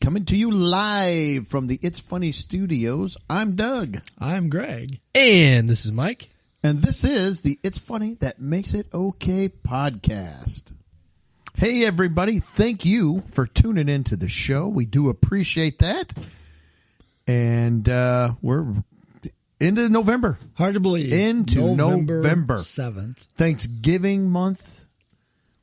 Coming to you live from the It's Funny Studios. I'm Doug. I'm Greg. And this is Mike. And this is the It's Funny That Makes It Okay podcast. Hey, everybody. Thank you for tuning into the show. We do appreciate that. And we're into November. Hard to believe. Into November. 7th. Thanksgiving month.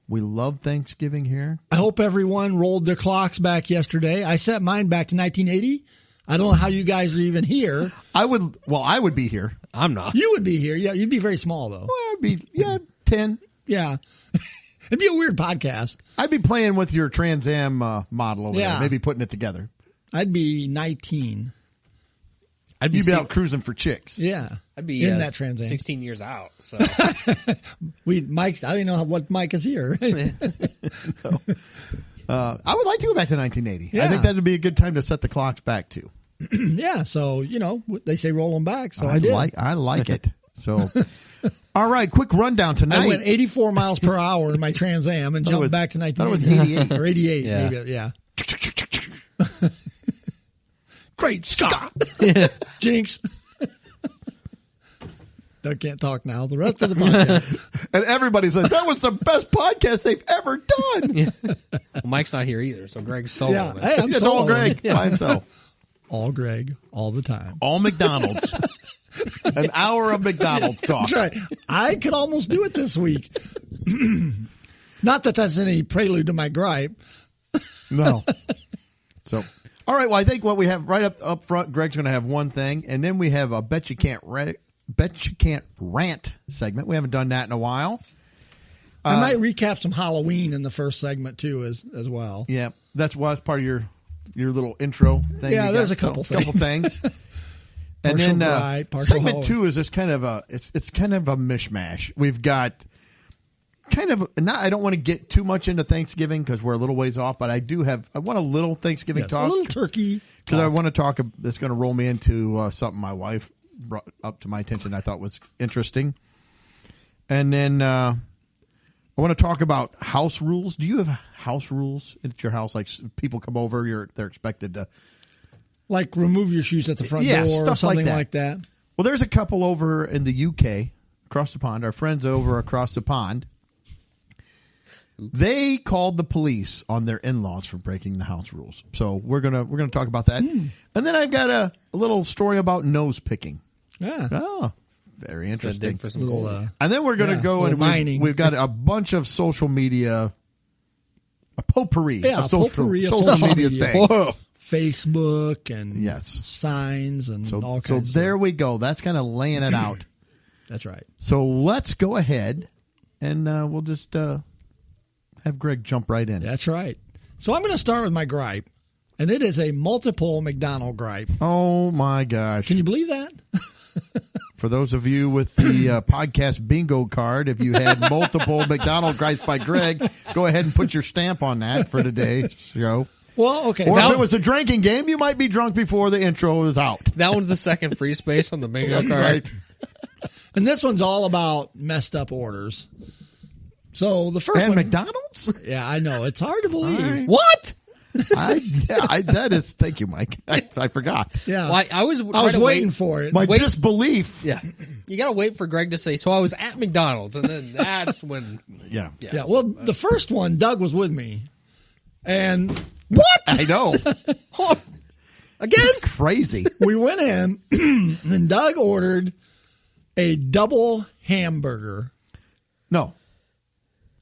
We love Thanksgiving here. I hope everyone rolled their clocks back yesterday. I set mine back to 1980. I don't know how you guys are even here. I would be here. I'm not. You would be here. Yeah, you'd be very small, though. Well, I'd be, 10. Yeah. It'd be a weird podcast. I'd be playing with your Trans Am model over there, maybe putting it together. I'd be 19. I'd be You'd be out cruising for chicks. Yeah. I'd be in that Trans Am. 16 years out. So Mike, I didn't know what Mike is here. I would like to go back to 1980. Yeah. I think that would be a good time to set the clocks back to. Yeah, so, they say roll them back, so I did. I like it. So, all right, quick rundown tonight. I went 84 miles per hour in my Trans Am and jumped back to 1988. Or 88, Yeah. maybe, yeah. Great Scott! Jinx! Doug can't talk now. The rest of the podcast. And everybody says, that was the best podcast they've ever done. well, Mike's not here either, so Greg's solo. Yeah, hey, I'm It's all solo. Greg by himself. All Greg, all the time. All McDonald's. An hour of McDonald's talk. That's right. I could almost do it this week. Not that that's any prelude to my gripe. No. So, all right. Well, I think what we have right up front, Greg's going to have one thing, and then we have a Bet You Can't Rant segment. We haven't done that in a while. I might recap some Halloween in the first segment too, as well. Yeah, that's part of your little intro thing. Yeah, you there's got. a couple things. And Partial then gripe, partial segment Halloween. 2 is just kind of it's kind of a mishmash. We've got I don't want to get too much into Thanksgiving because we're a little ways off, but I want a little Thanksgiving Yes, talk. a little turkey. Because I want to talk, that's going to roll me into something my wife brought up to my attention I thought was interesting. And then I want to talk about house rules. Do you have house rules at your house? Like people come over, they're expected to. Like remove your shoes at the front door or stuff something like that. Well, there's a couple over in the UK, across the pond, our friends over across the pond. They called the police on their in-laws for breaking the house rules. So we're gonna talk about that. And then I've got a little story about nose picking. Yeah. Oh, very interesting. Dig for some gold. And then we're going to go and mining. we've got a bunch of social media, a potpourri Yeah, of social media things. Whoa. Facebook and Yes. signs and all kinds of So there we go. That's kind of laying it out. That's right. So let's go ahead and we'll just have Greg jump right in. That's right. So I'm going to start with my gripe, and it is a multiple McDonald gripe. Oh, my gosh. Can you believe that? For those of you with the podcast bingo card, if you had multiple McDonald's gripes by Greg, go ahead and put your stamp on that for today's show. Well, okay. Or Now- if it was a drinking game, you might be drunk before the intro is out. That one's the second free space on the bingo card. Right. and this one's all about messed up orders. So the first And one, McDonald's? yeah, I know it's hard to believe. All right. What? That is, thank you, Mike. I forgot. Yeah, Well, I was waiting for it. My Wait. disbelief. Yeah. You got to wait for Greg to say, so I was at McDonald's. And then that's when. Yeah. Yeah, well, the first one, Doug was with me, and what? I know. Again, Crazy. we went in, and Doug ordered a double hamburger. No.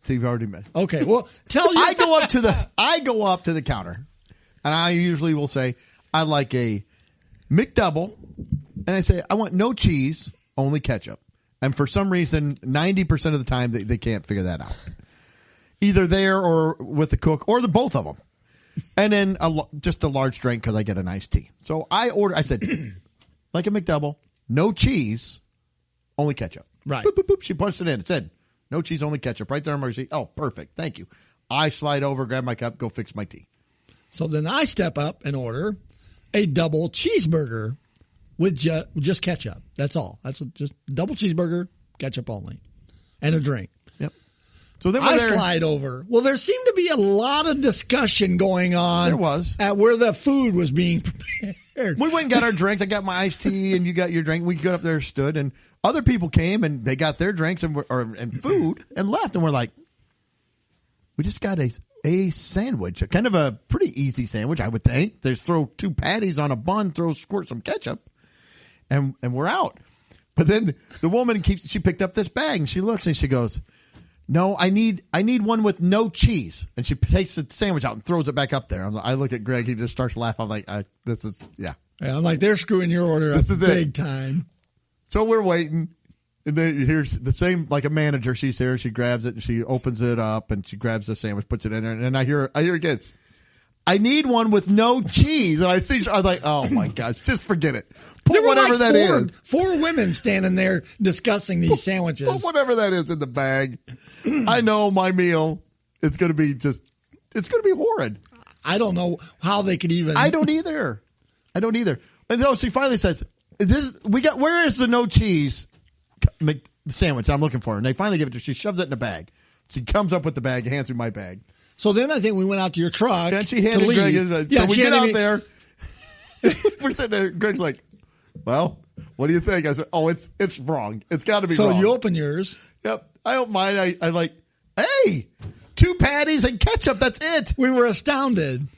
See, you've already met. Okay, well, tell you. I go up to the counter, and I usually will say, I like a McDouble, and I say, I want no cheese, only ketchup. And for some reason, 90% of the time, they can't figure that out. Either there or with the cook, or the both of them. And then just a large drink because I get an iced tea. So I said, like a McDouble, no cheese, only ketchup. Right. Boop, boop, boop. She punched it in. It said, no cheese, only ketchup. Right there on my receipt. Oh, perfect. Thank you. I slide over, grab my cup, go fix my tea. So then I step up and order a double cheeseburger with just ketchup. That's all. That's just double cheeseburger, ketchup only, and a drink. Yep. So then I we're there. slide over. Well, there seemed to be a lot of discussion going on. There was. At where the food was being prepared. We went and got our drinks. I got my iced tea, and you got your drink. We got up there, stood, and other people came and they got their drinks and food and left. And we're like, we just got a sandwich, kind of a pretty easy sandwich, I would think. There's throw 2 patties on a bun, squirt some ketchup, and we're out. But then the woman she picked up this bag and she looks and she goes, "No, I need one with no cheese." And she takes the sandwich out and throws it back up there. I look at Greg. He just starts laughing. I'm like, this is, yeah. Yeah, I'm like, they're screwing your order up This is big it. time. So we're waiting. And then here's the same, like a manager. She's there. She grabs it and she opens it up and she grabs the sandwich, puts it in there. And I hear again, "I need one with no cheese." And I was like, oh my gosh, just forget it. Put There were whatever like that is. four women standing there discussing these sandwiches. Put whatever that is in the bag. I know my meal. It's going to be horrid. I don't know how they could even. I don't either. And so she finally says, where is the no cheese sandwich I'm looking for? And they finally give it to her. She shoves it in a bag. She comes up with the bag, hands me my bag. So then I think we went out to your truck. And she to handed leave. Greg his. Yeah, so we she get handed out me- there. We're sitting there. Greg's like, "Well, what do you think?" I said, "Oh, it's wrong. It's got to be So wrong." you open yours. Yep. I don't mind. I like, hey, 2 patties and ketchup. That's it. We were astounded.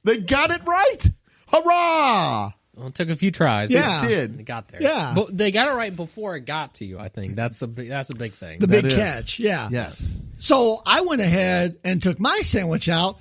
They got it right. Hurrah! Well, it took a few tries. Yeah. It did. It got there. Yeah. But they got it right before it got to you, I think. That's a big thing. The That big is. catch. Yeah. Yes. So I went ahead and took my sandwich out.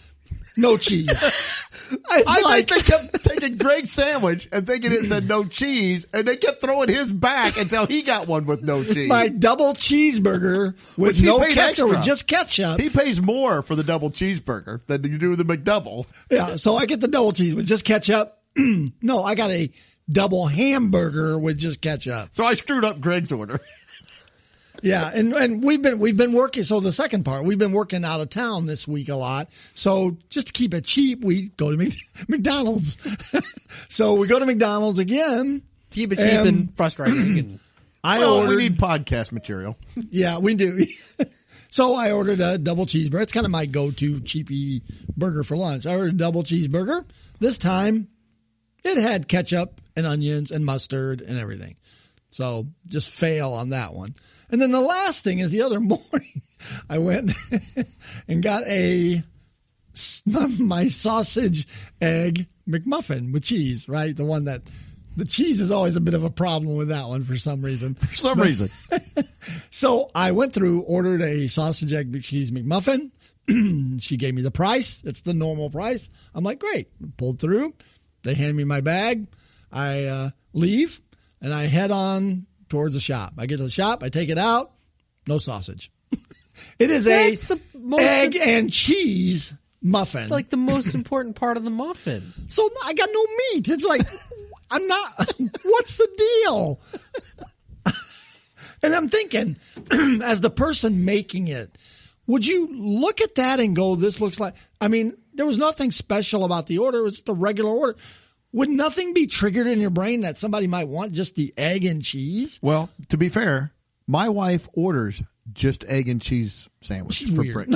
No cheese. It's I like, think they kept taking Greg's sandwich and thinking it said no cheese, and they kept throwing his back until he got one with no cheese. my double cheeseburger with Which he no paid ketchup, extra. with just ketchup. He pays more for the double cheeseburger than you do the McDouble. Yeah. So I get the double cheese with just ketchup. No, I got a double hamburger with just ketchup. So I screwed up Greg's order. Yeah, and we've been working. So the second part, we've been working out of town this week a lot. So just to keep it cheap, we go to McDonald's. So we go to McDonald's again. Keep it cheap and frustrating. I Well, ordered. we need podcast material. Yeah, we do. So I ordered a double cheeseburger. It's kind of my go-to cheapy burger for lunch. I ordered a double cheeseburger. This time, it had ketchup and onions and mustard and everything. So just fail on that one. And then the last thing is the other morning, I went and got my sausage egg McMuffin with cheese, right? The one that the cheese is always a bit of a problem with that one for some reason. For some reason. So I went through, ordered a sausage egg cheese McMuffin. She gave me the price. It's the normal price. I'm like, great. Pulled through. They hand me my bag. I leave and I head on towards the shop. I get to the shop. I take it out. No sausage. It is That's a the most egg and cheese muffin. It's like the most important part of the muffin. So I got no meat. It's like, I'm not, what's the deal? And I'm thinking, as the person making it, would you look at that and go, this looks like, I mean, there was nothing special about the order. It was just a regular order. Would nothing be triggered in your brain that somebody might want just the egg and cheese? Well, to be fair, my wife orders just egg and cheese sandwich She's for weird.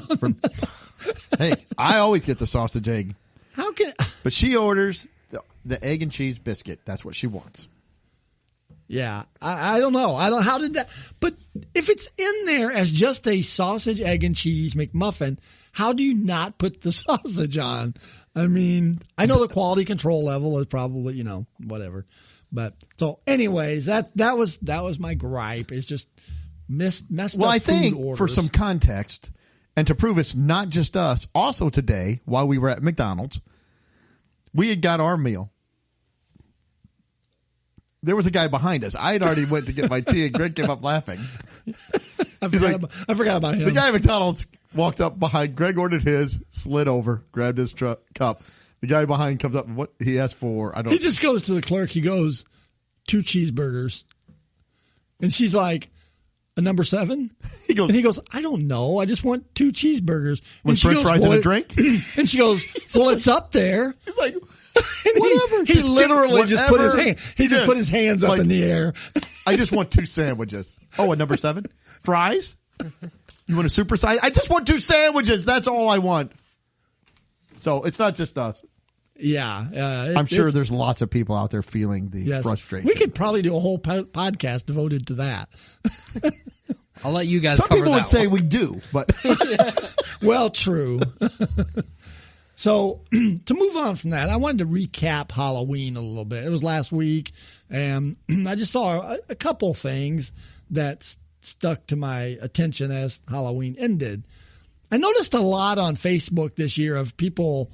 Hey, I always get the sausage egg, How can, but she orders the egg and cheese biscuit. That's what she wants. yeah, I don't know. How did that, but if it's in there as just a sausage, egg and cheese McMuffin, how do you not put the sausage on? I mean, I know the quality control level is probably, whatever. But so anyways, that was my gripe. It's just messed Well, up I think food orders. for some context and to prove it's not just us, also today, while we were at McDonald's, we had got our meal. There was a guy behind us. I had already went to get my tea, and Greg came up laughing. I forgot about him. The guy at McDonald's walked up behind. Greg ordered his, slid over, grabbed his cup. The guy behind comes up and what he asked for. I don't. He just goes to the clerk. He goes, 2 cheeseburgers. And she's like, a number 7? He goes, And he goes, I don't know. I just want 2 cheeseburgers. with And she French goes, fries well, and a drink. And she goes, well, it's up there. He's like, And whatever. He literally just put his Whatever. hand. He just Yeah. put his hands up Like- in the air. I just want 2 sandwiches. Oh, a number 7? Fries? You want a supersize? I just want 2 sandwiches. That's all I want. So it's not just us. Yeah. I'm sure there's lots of people out there feeling the frustration. We could probably do a whole podcast devoted to that. I'll let you guys Some cover people that would say one. we do, but Well, true. So to move on from that, I wanted to recap Halloween a little bit. It was last week, and I just saw a couple things that stuck to my attention as Halloween ended. I noticed a lot on Facebook this year of people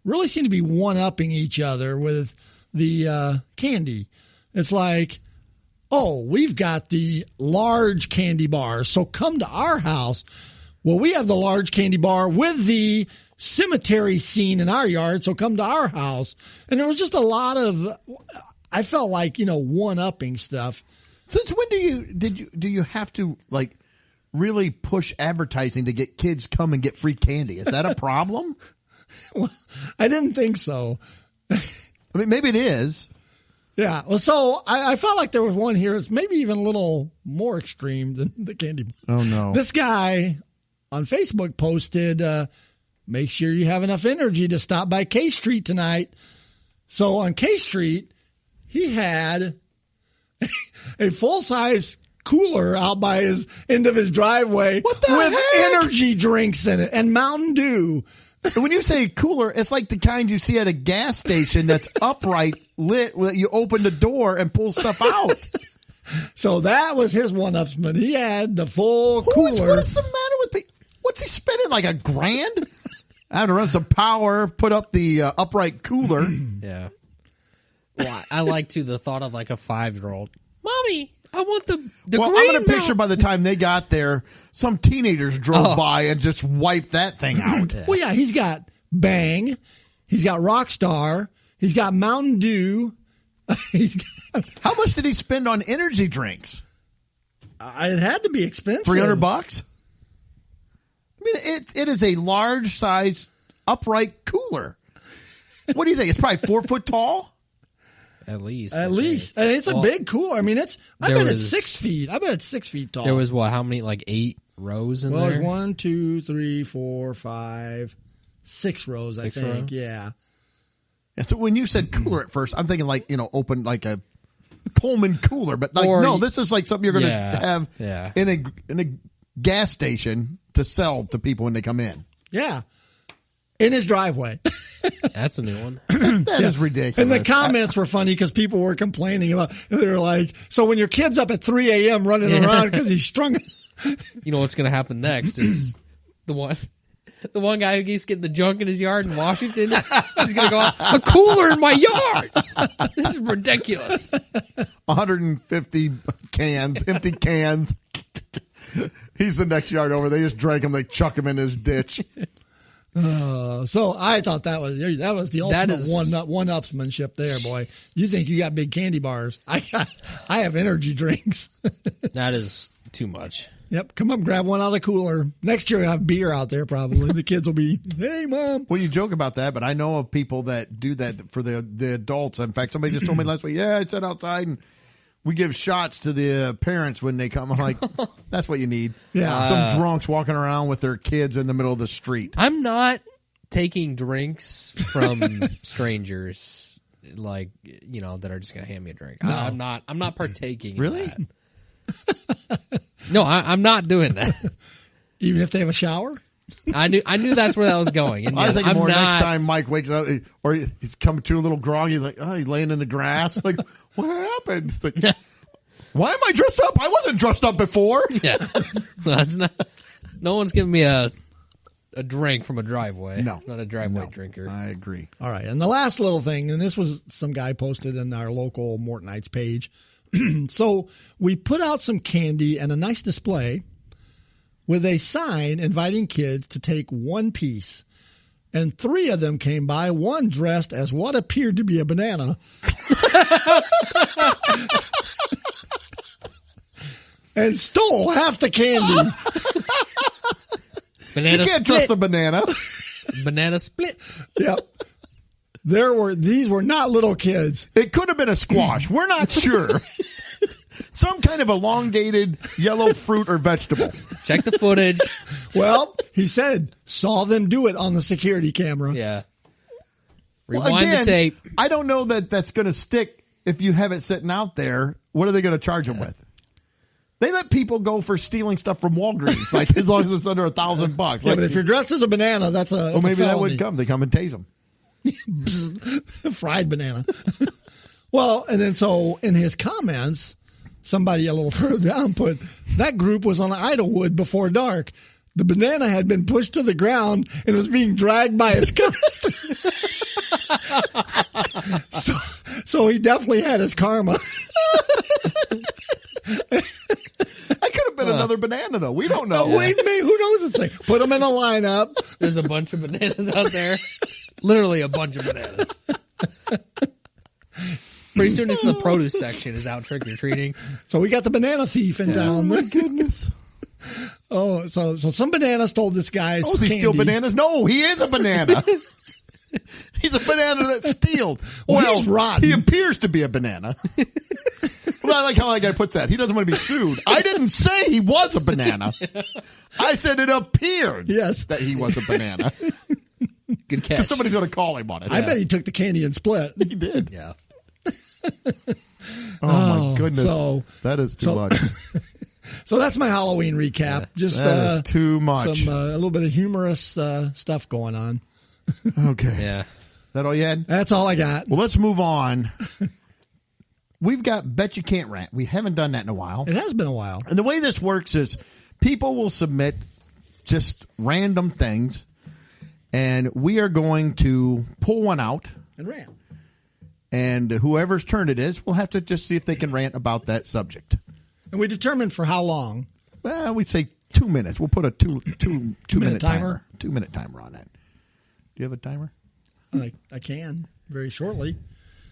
really seem to be one-upping each other with the candy. It's like, oh, we've got the large candy bar, so come to our house. Well, we have the large candy bar with the cemetery scene in our yard, so come to our house. And there was just a lot of, I felt like, one-upping stuff. since when do you have to like really push advertising to get kids come and get free candy? Is that a problem? Well, I didn't think so. I mean, maybe it is. Yeah. Well, so I felt like there was one here that's maybe even a little more extreme than the candy bar. Oh no. This guy on Facebook posted, make sure you have enough energy to stop by K Street tonight. So on K Street, he had a full-size cooler out by his end of his driveway What the with heck? energy drinks in it and Mountain Dew. And when you say cooler, it's like the kind you see at a gas station that's upright lit. You open the door and pull stuff out. So that was his one-upsman. He had the full cooler. What is the matter with me? What's he spending? Like $1,000? I have to run some power, put up the upright cooler. Yeah. Well, I like the thought of like a 5-year-old. Mommy, I want the Well, green I'm going to picture Mountain-" by the time they got there, some teenagers drove by and just wiped that thing out. Well, yeah, he's got Bang. He's got Rockstar. He's got Mountain Dew. He's got, How much did he spend on energy drinks? it had to be expensive. $300? I mean, it is a large size upright cooler. What do you think? It's probably 4 foot tall. At least. At okay. least. And it's a Well, big cooler. I mean, I there bet it's was- 6 feet. I bet it's 6 feet tall. There was what? How many? Like 8 rows in well, there? there's 1, 2, 3, 4, 5, 6 rows, 6 I think. rows? Yeah. Yeah, so when you said cooler at first, I'm thinking like, open like a Coleman cooler, but like, Or no, you- this is like something you're going to have Yeah. in a gas station to sell to people when they come in. Yeah. In his driveway. That's a new one. That is ridiculous. And the comments were funny because people were complaining about, they were like, so when your kid's up at 3 a.m. running around because he's strung. You know what's going to happen next is the one guy who keeps getting the junk in his yard in Washington. He's going to go out, a cooler in my yard. This is ridiculous. 150 cans, empty cans. He's the next yard over. They just drag him. They chuck him in his ditch. So I thought that was the ultimate is- one-upsmanship there, boy. You think you got big candy bars. I have energy drinks. That is too much. Yep. Come up, grab one out of the cooler. Next year, you'll have beer out there probably. The kids will be, hey, Mom. Well, you joke about that, but I know of people that do that for the adults. In fact, somebody just told me last week, yeah, I sat outside and we give shots to the parents when they come. I'm like, that's what you need. Yeah. Some drunks walking around with their kids in the middle of the street. I'm not taking drinks from strangers, like, that are just going to hand me a drink. No. I'm not partaking Really? in that. No, I'm not doing that. Even if they have a shower? I knew that's where that was going. And I was yes, thinking I'm more not, next time Mike wakes up or he's coming to a little groggy. He's like, oh, he's laying in the grass. Like, what happened? It's like, why am I dressed up? I wasn't dressed up before. Yeah, that's not. No one's giving me a drink from a driveway. No. Not a driveway drinker. I agree. All right. And the last little thing, and this was some guy posted in our local Mortonites page. So we put out some candy and a nice display with a sign inviting kids to take one piece. And 3 of them came by, one dressed as what appeared to be a banana. And stole half the candy. Banana You can't trust split. the banana. Banana split. Yep. These were not little kids. It could have been a squash. We're not sure. Some kind of elongated yellow fruit or vegetable. Check the footage. Well, he said, saw them do it on the security camera. Yeah. Well, Rewind again, the tape. I don't know that that's going to stick if you have it sitting out there. What are they going to charge them with? They let people go for stealing stuff from Walgreens, like as long as it's under $1,000. Yeah, Like, but if you're dressed as a banana, that's a well, maybe that would felony. come. They come and tase them. Fried banana. Well, and then so in his comments, somebody a little further down put, that group was on Idlewood before dark. The banana had been pushed to the ground and was being dragged by its customer. So he definitely had his karma. That could have been another banana, though. We don't know. Who knows? It's like, put them in a lineup. There's a bunch of bananas out there. Literally a bunch of bananas. Pretty soon it's the produce section is out trick-or-treating. So we got the banana thief in town. Oh, my goodness. Oh, so some banana stole this guy's Oh, does he candy. steal bananas? No, he is a banana. He's a banana that steals. Well, he's rotten. He appears to be a banana. Well, I like how that guy puts that. He doesn't want to be sued. I didn't say he was a banana. I said it appeared Yes. that he was a banana. Good catch. Somebody's going to call him on it. I bet he took the candy and split. he did. Yeah. Oh, my goodness. so- that is too much. So that's my Halloween recap. Just That is too much. some a little bit of humorous stuff going on. Okay. Yeah. That all you had? That's all I got. Well, let's move on. We've got Bet You Can't Rant. We haven't done that in a while. It has been a while. And the way this works is people will submit just random things, and we are going to pull one out, And rant. and whoever's turn it is, we'll have to just see if they can rant about that subject. And we determined for how long. Well, we'd say 2 minutes. We'll put a two minute timer? 2 minute timer on that. Do you have a timer? I can very shortly.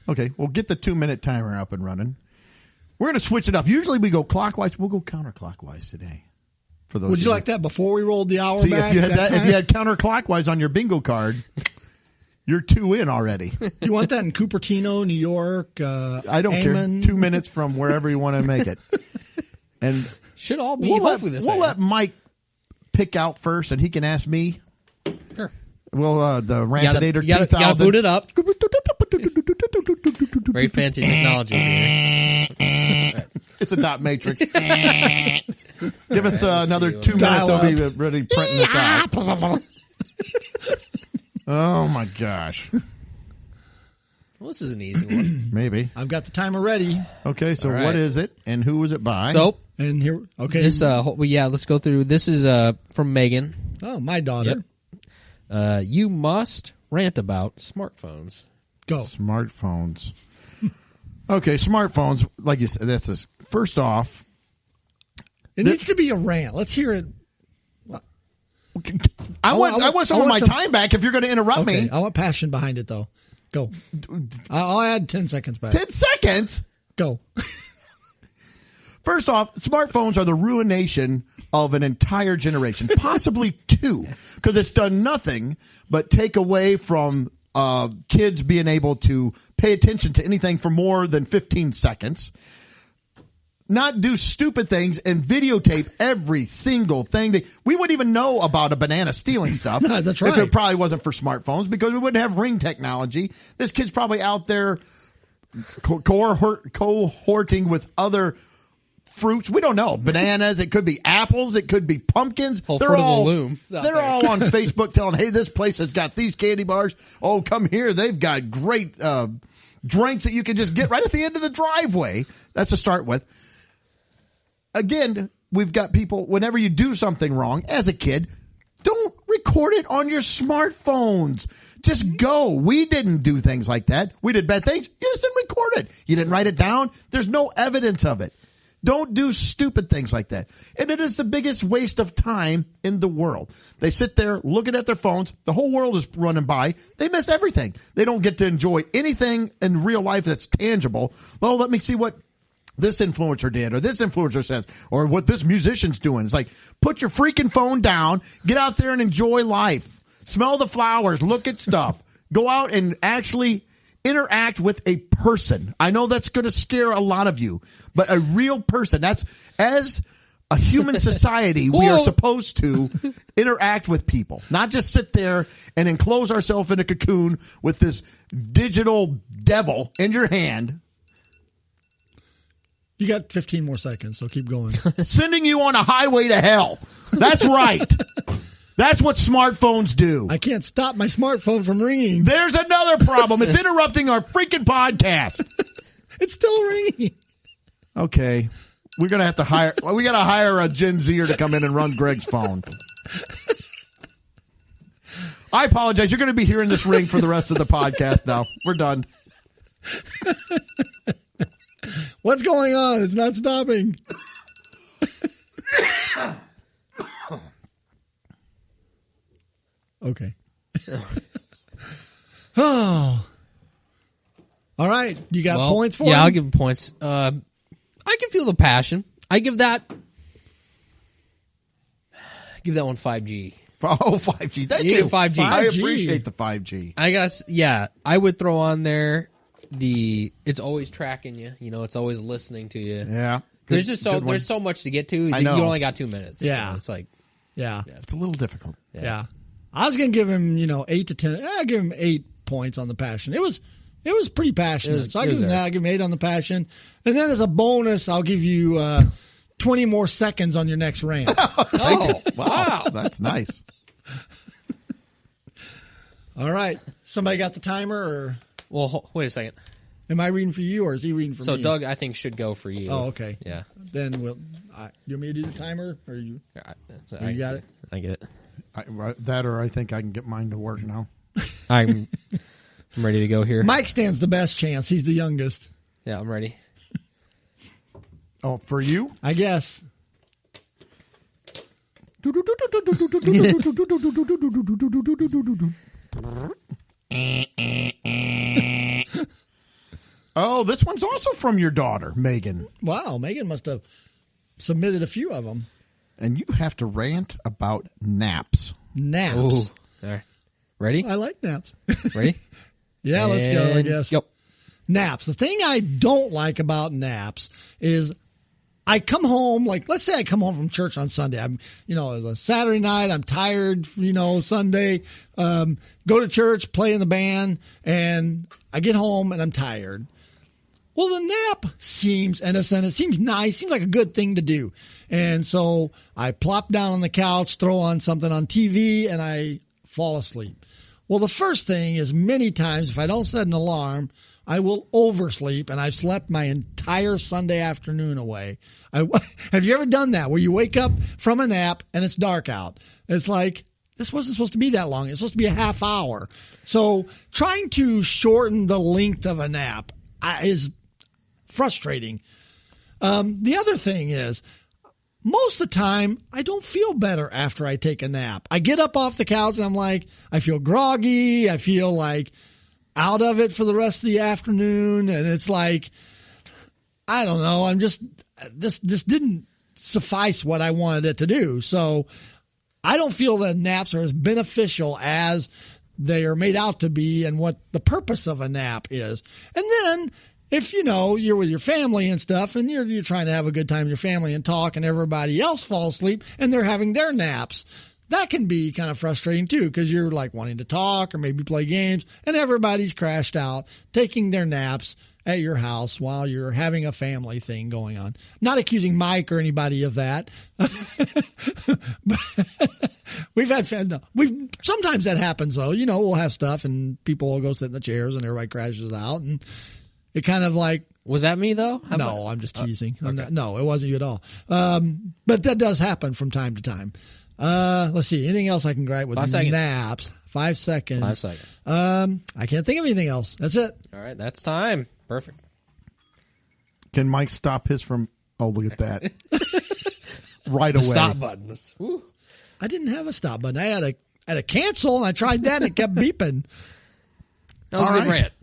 Okay, we'll get the 2 minute timer up and running. We're going to switch it up. Usually we go clockwise. We'll go counterclockwise today. For those, Would you like that before we rolled the hour See, back? if you had that if time? you had counterclockwise on your bingo card, you're 2 in already. You want that in Cupertino, New York? I don't Amman? care. 2 minutes from wherever you want to make it. And Should all be we'll hopefully the same. let Mike pick out first, and he can ask me. Sure. Well, the Rantodator You gotta 2000. boot it up. Very fancy technology here. It's a dot matrix. Give us another see 2 minutes. Dial I'll up. be ready printing this out. Oh my gosh. Well, this is an easy one. Maybe. I've got the timer ready. Okay, so All right. what is it, and who was it by? So And here, okay. this, let's go through. This is from Megan. Oh, my daughter. Yep. You must rant about smartphones. Go. Smartphones. Okay, smartphones. Like you said, that's this. First off, It needs to be a rant. Let's hear it. I want some of my some- time back if you're going to interrupt Okay, me. I want passion behind it, though. Go. I'll add 10 seconds back. 10 seconds? Go. First off, smartphones are the ruination of an entire generation, possibly two, because it's done nothing but take away from kids being able to pay attention to anything for more than 15 seconds, not do stupid things, and videotape every single thing. We wouldn't even know about a banana stealing stuff. That's If right. it probably wasn't for smartphones, because we wouldn't have Ring technology. This kid's probably out there cohorting with other fruits. We don't know. Bananas. It could be apples. It could be pumpkins. Whole Fruit of the Loom is out They're there. all on Facebook telling, hey, this place has got these candy bars. Oh, come here. They've got great drinks that you can just get right at the end of the driveway. That's to start with. Again, we've got people, whenever you do something wrong as a kid, don't record it on your smartphones. Just go. We didn't do things like that. We did bad things. You just didn't record it. You didn't write it down. There's no evidence of it. Don't do stupid things like that. And it is the biggest waste of time in the world. They sit there looking at their phones. The whole world is running by. They miss everything. They don't get to enjoy anything in real life that's tangible. Well, let me see what this influencer did, or this influencer says, or what this musician's doing. It's like, put your freaking phone down, get out there and enjoy life. Smell the flowers, look at stuff. Go out and actually interact with a person. I know that's going to scare a lot of you, but a real person. That's as a human society, we are supposed to interact with people, not just sit there and enclose ourselves in a cocoon with this digital devil in your hand. You got 15 more seconds, so keep going. Sending you on a highway to hell. That's right. That's what smartphones do. I can't stop my smartphone from ringing. There's another problem. It's interrupting our freaking podcast. It's still ringing. Okay. We're going to have to hire a Gen Zer to come in and run Greg's phone. I apologize. You're going to be hearing this ring for the rest of the podcast now. We're done. What's going on? It's not stopping. Okay. Oh. All right. You got points for Yeah, him? I'll give him points. I can feel the passion. I give that one 5G. Oh, 5G. Thank Yeah, you. 5G. I 5G. appreciate the 5G. I guess, yeah, I would throw on there it's always tracking you. You know, it's always listening to you. Yeah. There's so much to get to. I know. You only got 2 minutes. Yeah. So it's like, Yeah. It's a little difficult. Yeah. I was going to give him, 8 to 10. I'll give him 8 points on the passion. It was pretty passionate. So I'll give him that. I'll give him 8 on the passion. And then as a bonus, I'll give you 20 more seconds on your next rant. Wow. That's nice. All right. Somebody got the timer, or well, wait a second. am I reading for you, or is he reading for me? So Doug, I think, should go for you. Oh, okay. Yeah. Then you want me to do the timer, or you? You got it? I get it. I think I can get mine to work now. I'm ready to go here. Mike stands the best chance. He's the youngest, Yeah, I'm ready. Oh, for you? I guess. Oh, this one's also from your daughter, Megan. Wow, Megan must have submitted a few of them. And you have to rant about naps. Naps. Ooh. All right. Ready? I like naps. Ready? Yeah, let's go, I And guess. Yep. Naps. The thing I don't like about naps is I come home, like, let's say I come home from church on Sunday. I'm, it's a Saturday night. I'm tired, Sunday. Go to church, play in the band, and I get home and I'm tired. Well, the nap seems innocent. It seems nice. Seems like a good thing to do. And so I plop down on the couch, throw on something on TV, and I fall asleep. Well, the first thing is many times, if I don't set an alarm, I will oversleep, and I've slept my entire Sunday afternoon away. Have you ever done that, where you wake up from a nap and it's dark out? It's like, this wasn't supposed to be that long. It's supposed to be a half hour. So trying to shorten the length of a nap is frustrating. The other thing is, most of the time, I don't feel better after I take a nap. I get up off the couch and I'm like, I feel groggy. I feel like out of it for the rest of the afternoon. And it's like, I don't know. This didn't suffice what I wanted it to do. So I don't feel that naps are as beneficial as they are made out to be and what the purpose of a nap is. And then if, you're with your family and stuff and you're trying to have a good time with your family and talk and everybody else falls asleep and they're having their naps, that can be kind of frustrating too, because you're like wanting to talk or maybe play games and everybody's crashed out, taking their naps at your house while you're having a family thing going on. Not accusing Mike or anybody of that. Sometimes that happens though. We'll have stuff and people will go sit in the chairs and everybody crashes out, and it kind of like, Was that me though? no, I'm just teasing. No, it wasn't you at all. But that does happen from time to time. Let's see. Anything else I can gripe with 5 seconds. naps? 5 seconds. 5 seconds. I can't think of anything else. That's it. All right, that's time. Perfect. Can Mike stop his from? Oh, look at that! Right The away. stop button was. Whew. I didn't have a stop button. I had a cancel, and I tried that, and it kept beeping. That was All a good right. rant.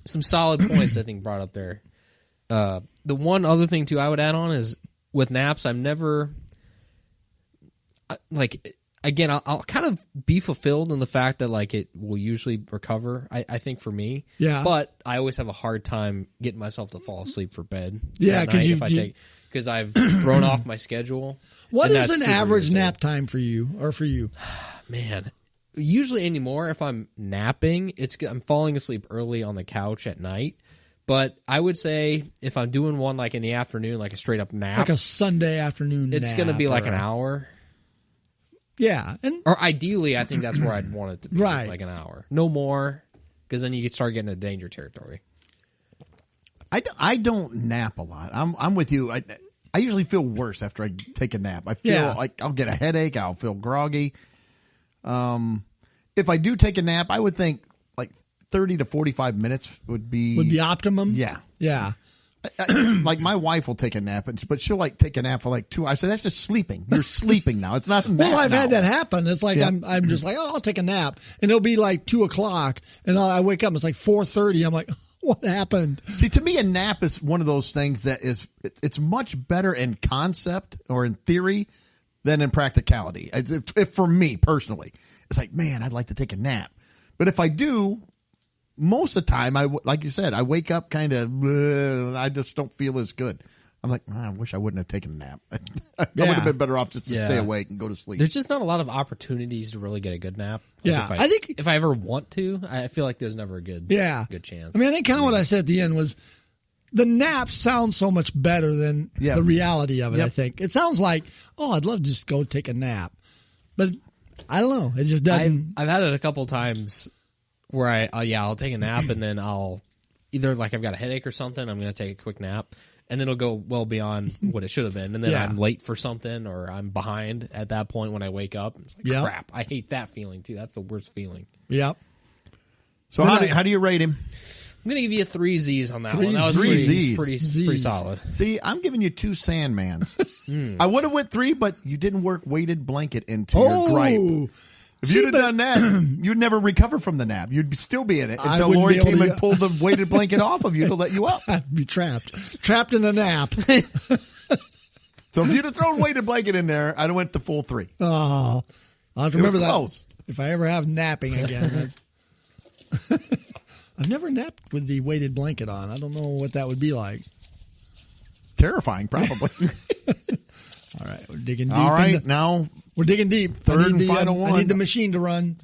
Some solid points, I think, brought up there. The one other thing, too, I would add on is with naps, I'm never... again, I'll kind of be fulfilled in the fact that like it will usually recover. I think for me, Yeah. But I always have a hard time getting myself to fall asleep for bed. Yeah, at 'cause night because I've thrown off my schedule. What and is that's an super average irritating. nap time for you or for you? Man, usually anymore, if I'm napping, I'm falling asleep early on the couch at night. But I would say if I'm doing one like in the afternoon, like a straight up nap, Like a Sunday afternoon it's nap going to be like or an hour. Yeah. And Or ideally, I think that's where I'd want it to be, Right. like an hour. No more, because then you could start getting into danger territory. I don't nap a lot. I'm with you. I usually feel worse after I take a nap. I feel Yeah. like I'll get a headache. I'll feel groggy. If I do take a nap, I would think like 30 to 45 minutes would be optimum? Yeah. Yeah. Like my wife will take a nap, but she'll like take a nap for like 2 hours. I said, that's just sleeping. You're sleeping now. It's not a nap. Well, I've now. had that happen. It's like Yeah. I'm just like, oh, I'll take a nap, and it'll be like 2:00, and I wake up. And it's like 4:30. I'm like, what happened? See, to me, a nap is one of those things that it's much better in concept or in theory than in practicality. If for me personally, it's like, man, I'd like to take a nap. But if I do, most of the time, like you said, I wake up kind of, I just don't feel as good. I'm like, I wish I wouldn't have taken a nap. I would Yeah. have been better off just to Yeah. stay awake and go to sleep. There's just not a lot of opportunities to really get a good nap. Like Yeah, if I think- if I ever want to, I feel like there's never a good chance. I mean, I think kind of what I said at the end was the nap sounds so much better than Yeah. the reality of it. Yep. I think it sounds like, oh, I'd love to just go take a nap, but I don't know. It just doesn't. I've had it a couple times where I'll take a nap and then I'll either like I've got a headache or something. I'm going to take a quick nap. And it'll go well beyond what it should have been. And then Yeah. I'm late for something or I'm behind at that point when I wake up. It's like, Yep. crap. I hate that feeling too. That's the worst feeling. Yep. So how do you rate him? I'm going to give you 3 Z's on that Three one. That was Z's. pretty Z's. solid. See, I'm giving you 2 Sandmans. I would have went 3, but you didn't work weighted blanket into your gripe. If you'd have done that, you'd never recover from the nap. You'd still be in it I until wouldn't Lori be able came to- and pulled the weighted blanket off of you to let you up. I'd be trapped in a nap. So if you'd have thrown weighted blanket in there, I'd have went the full 3. Oh, I'll have to It was remember that close. if I ever have napping again. I've never napped with the weighted blanket on. I don't know what that would be like. Terrifying, probably. All right, we're digging deep. All right, now We're digging deep. Third and I final I one. need the machine to run.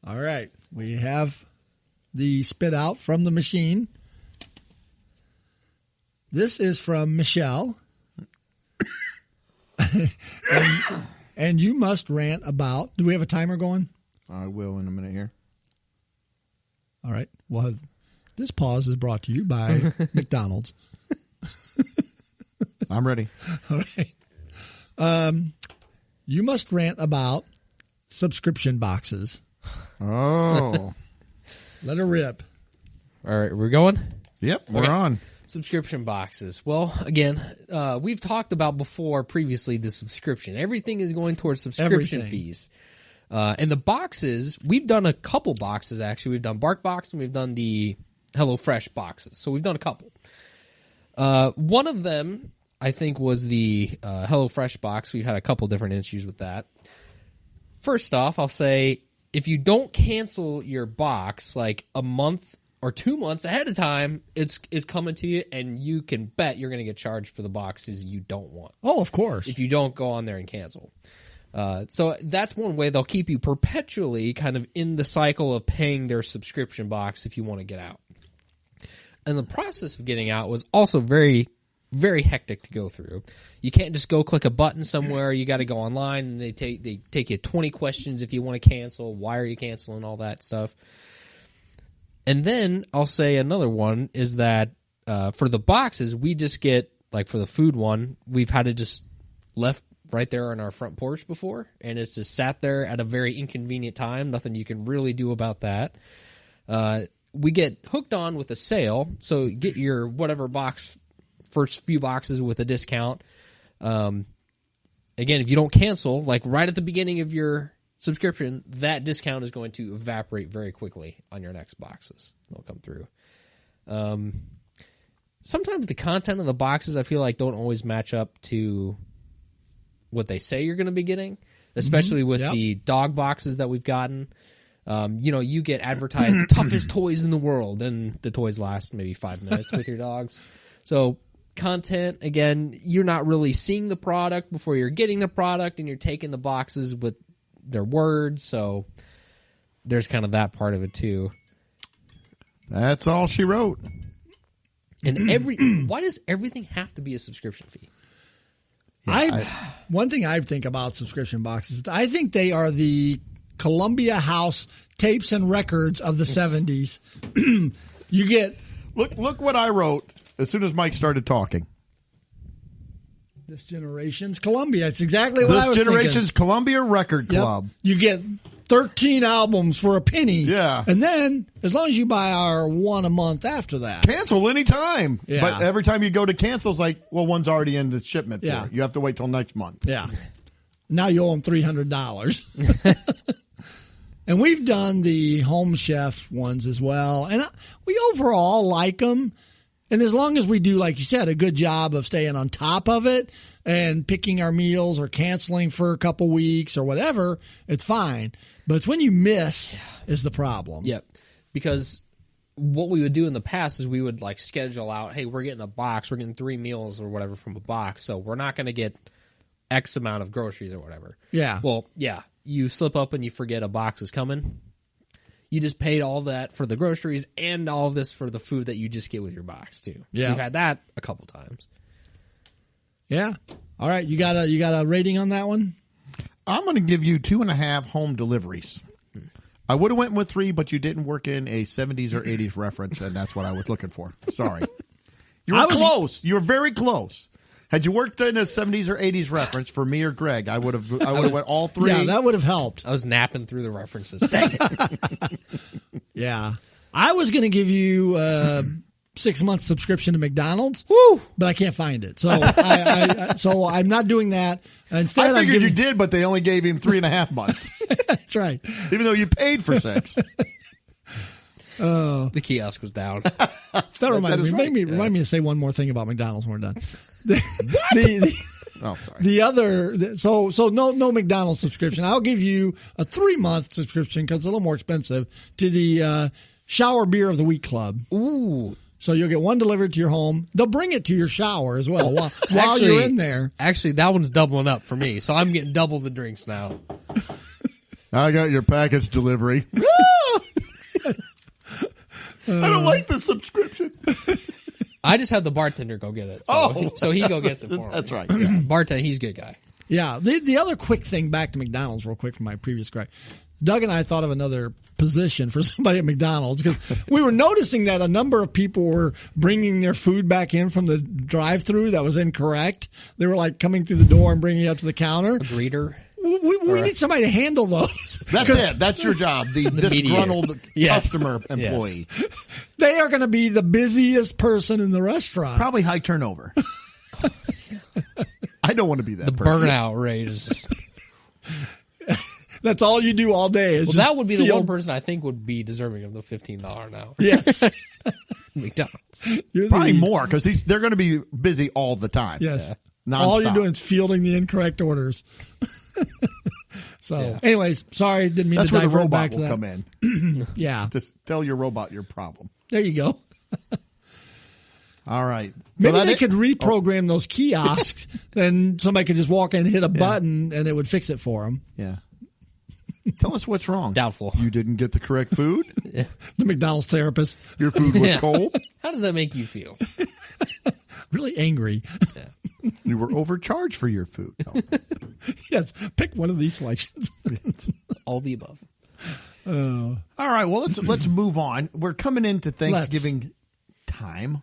All right, we have the spit out from the machine. This is from Michelle. and you must rant about. Do we have a timer going? I will in a minute here. All right. Well, this pause is brought to you by McDonald's. I'm ready. All right. You must rant about subscription boxes. Oh. Let her rip. All right, we're going? Yep, we're Okay. on. Subscription boxes. Well, again, we've talked about before previously the subscription. Everything is going towards subscription Everything. fees. And the boxes, we've done a couple boxes actually. We've done BarkBox and we've done the HelloFresh boxes. So we've done a couple. One of them, I think, was the HelloFresh box. We've had a couple different issues with that. First off, I'll say if you don't cancel your box like a month or 2 months ahead of time, it's coming to you, and you can bet you're going to get charged for the boxes you don't want Oh, of course. if you don't go on there and cancel. So that's one way they'll keep you perpetually kind of in the cycle of paying their subscription box if you want to get out. And the process of getting out was also very, very hectic to go through. You can't just go click a button somewhere. You got to go online, and they take you 20 questions if you want to cancel. Why are you canceling? All that stuff. And then I'll say another one is that for the boxes, we just get, like for the food one, we've had it just left right there on our front porch before, and it's just sat there at a very inconvenient time. Nothing you can really do about that. We get hooked on with a sale, so get your whatever box, first few boxes with a discount. Again, if you don't cancel, like right at the beginning of your subscription, that discount is going to evaporate very quickly on your next boxes. They'll come through. sometimes the content of the boxes I feel like don't always match up to what they say you're going to be getting, especially with Yep. the dog boxes that we've gotten. You get advertised toughest toys in the world, and the toys last maybe 5 minutes with your dogs. So content, again, you're not really seeing the product before you're getting the product, and you're taking the boxes with their word. So there's kind of that part of it too. That's all she wrote. And why does everything have to be a subscription fee? One thing I think about subscription boxes, I think they are the Columbia House tapes and records of the 70s. You get Look what I wrote as soon as Mike started talking. This Generation's Columbia. It's exactly what I This was Generation's thinking. Columbia Record Yep. Club. You get 13 albums for a penny. Yeah. And then, as long as you buy our one a month after that. Cancel anytime. Yeah. But every time you go to cancel, it's like, well, one's already in the shipment. Yeah. For it. You have to wait till next month. Yeah. Now you owe them $300. And we've done the Home Chef ones as well. And we overall like them. And as long as we do, like you said, a good job of staying on top of it and picking our meals or canceling for a couple weeks or whatever, it's fine. But it's when you miss is the problem. Yep. Because what we would do in the past is we would like schedule out, hey, we're getting a box, we're getting 3 meals or whatever from a box, so we're not going to get X amount of groceries or whatever. Yeah. Well, yeah, you slip up and you forget a box is coming. You just paid all that for the groceries and all of this for the food that you just get with your box too. Yeah. We've had that a couple times. Yeah. All right. You got a rating on that one? I'm going to give you 2.5 home deliveries. I would have went with 3, but you didn't work in a 70s or 80s reference, and that's what I was looking for. Sorry. You were close. You were very close. Had you worked in a 70s or 80s reference for me or Greg, I would have went all 3. Yeah, that would have helped. I was napping through the references. Dang it. Yeah. I was going to give you a 6-month subscription to McDonald's. Woo! But I can't find it. So so I'm not doing that. Instead, I figured I'm you giving, did, but they only gave him 3.5 months, That's right. even though you paid for 6. The kiosk was down. That reminds is me. right. Remind me to say one more thing about McDonald's when we're done. Oh, sorry. The other, so no McDonald's subscription. I'll give you a 3-month subscription because it's a little more expensive to the Shower Beer of the Week Club. Ooh. So you'll get one delivered to your home. They'll bring it to your shower as well while Actually- you're in there. Actually, that one's doubling up for me, so I'm getting double the drinks now. I got your package delivery. I don't like the subscription. I just have the bartender go get it. So he go gets it for me. That's right. Yeah. Bartender, he's a good guy. Yeah. The other quick thing back to McDonald's real quick from my previous gripe. Doug and I thought of another position for somebody at McDonald's because we were noticing that a number of people were bringing their food back in from the drive-through that was incorrect. They were like coming through the door and bringing it up to the counter. Greeter. We need somebody to handle those. That's it. That's your job. The disgruntled Yes. customer employee. They are going to be the busiest person in the restaurant. Probably high turnover. I don't want to be that The person. burnout rate is just... That's all you do all day. Is Well, just that would be the feel- one person I think would be deserving of the $15 an hour. Yes. McDonald's. You're the- Probably more because they're going to be busy all the time. Yes. Nonstop. All you're doing is fielding the incorrect orders. So, Yeah. anyways, sorry, didn't mean That's to where the divert robot back to will that. come in. Yeah, Just tell your robot your problem. there you go. All right. So Maybe that they it? could reprogram those kiosks, then somebody could just walk in and hit a button, and it would fix it for them. Yeah. Tell us what's wrong. Doubtful. You didn't get the correct food. The McDonald's therapist, Your food was Yeah. cold. How does that make you feel? really angry. You were overcharged for your food. No. Yes, pick one of these selections. All the above. All right. Well, let's move on. We're coming into Thanksgiving time.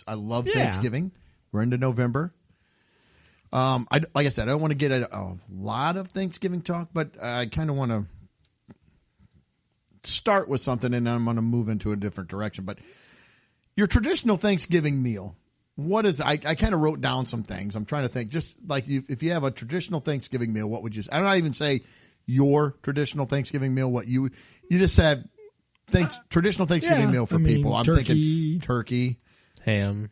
I love Yeah. Thanksgiving. We're into November. Like I said, I don't want to get a lot of Thanksgiving talk, but I kind of want to start with something, and then I'm going to move into a different direction. But your traditional Thanksgiving meal, what is? I kind of wrote down some things. I'm trying to think. Just like if you have a traditional Thanksgiving meal, what would you? I don't even say your traditional Thanksgiving meal. What you just said. Traditional Thanksgiving Yeah, meal for I mean, people. I'm turkey. thinking turkey. Ham.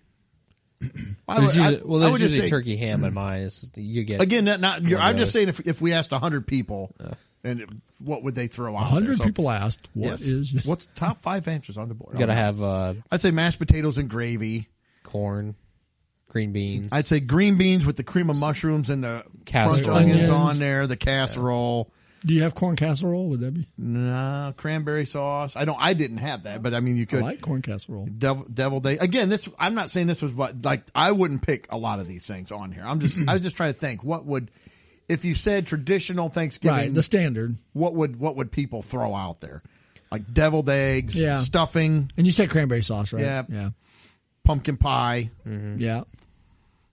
I would There's just usually say, turkey ham in mine. You get again, I'm just those. saying if we asked 100 people, and what would they throw out? 100 there? So, people asked, what is what's top 5 answers on the board? You gotta have I'd say mashed potatoes and gravy. corn, green beans. I'd say green beans with the cream of mushrooms and the crushed Casserole. onions Onions. on there, the casserole. Do you have corn casserole? Would that be? No, cranberry sauce. I didn't have that, but I mean, you I could. like corn casserole. Deviled egg. Again, I'm not saying this was what, like, I wouldn't pick a lot of these things on here. I was just trying to think what would, if you said traditional Thanksgiving, Right, the standard. what would people throw out there? Like deviled eggs, Yeah. stuffing, And you said cranberry sauce, right? Yeah. Yeah. pumpkin pie. Yeah.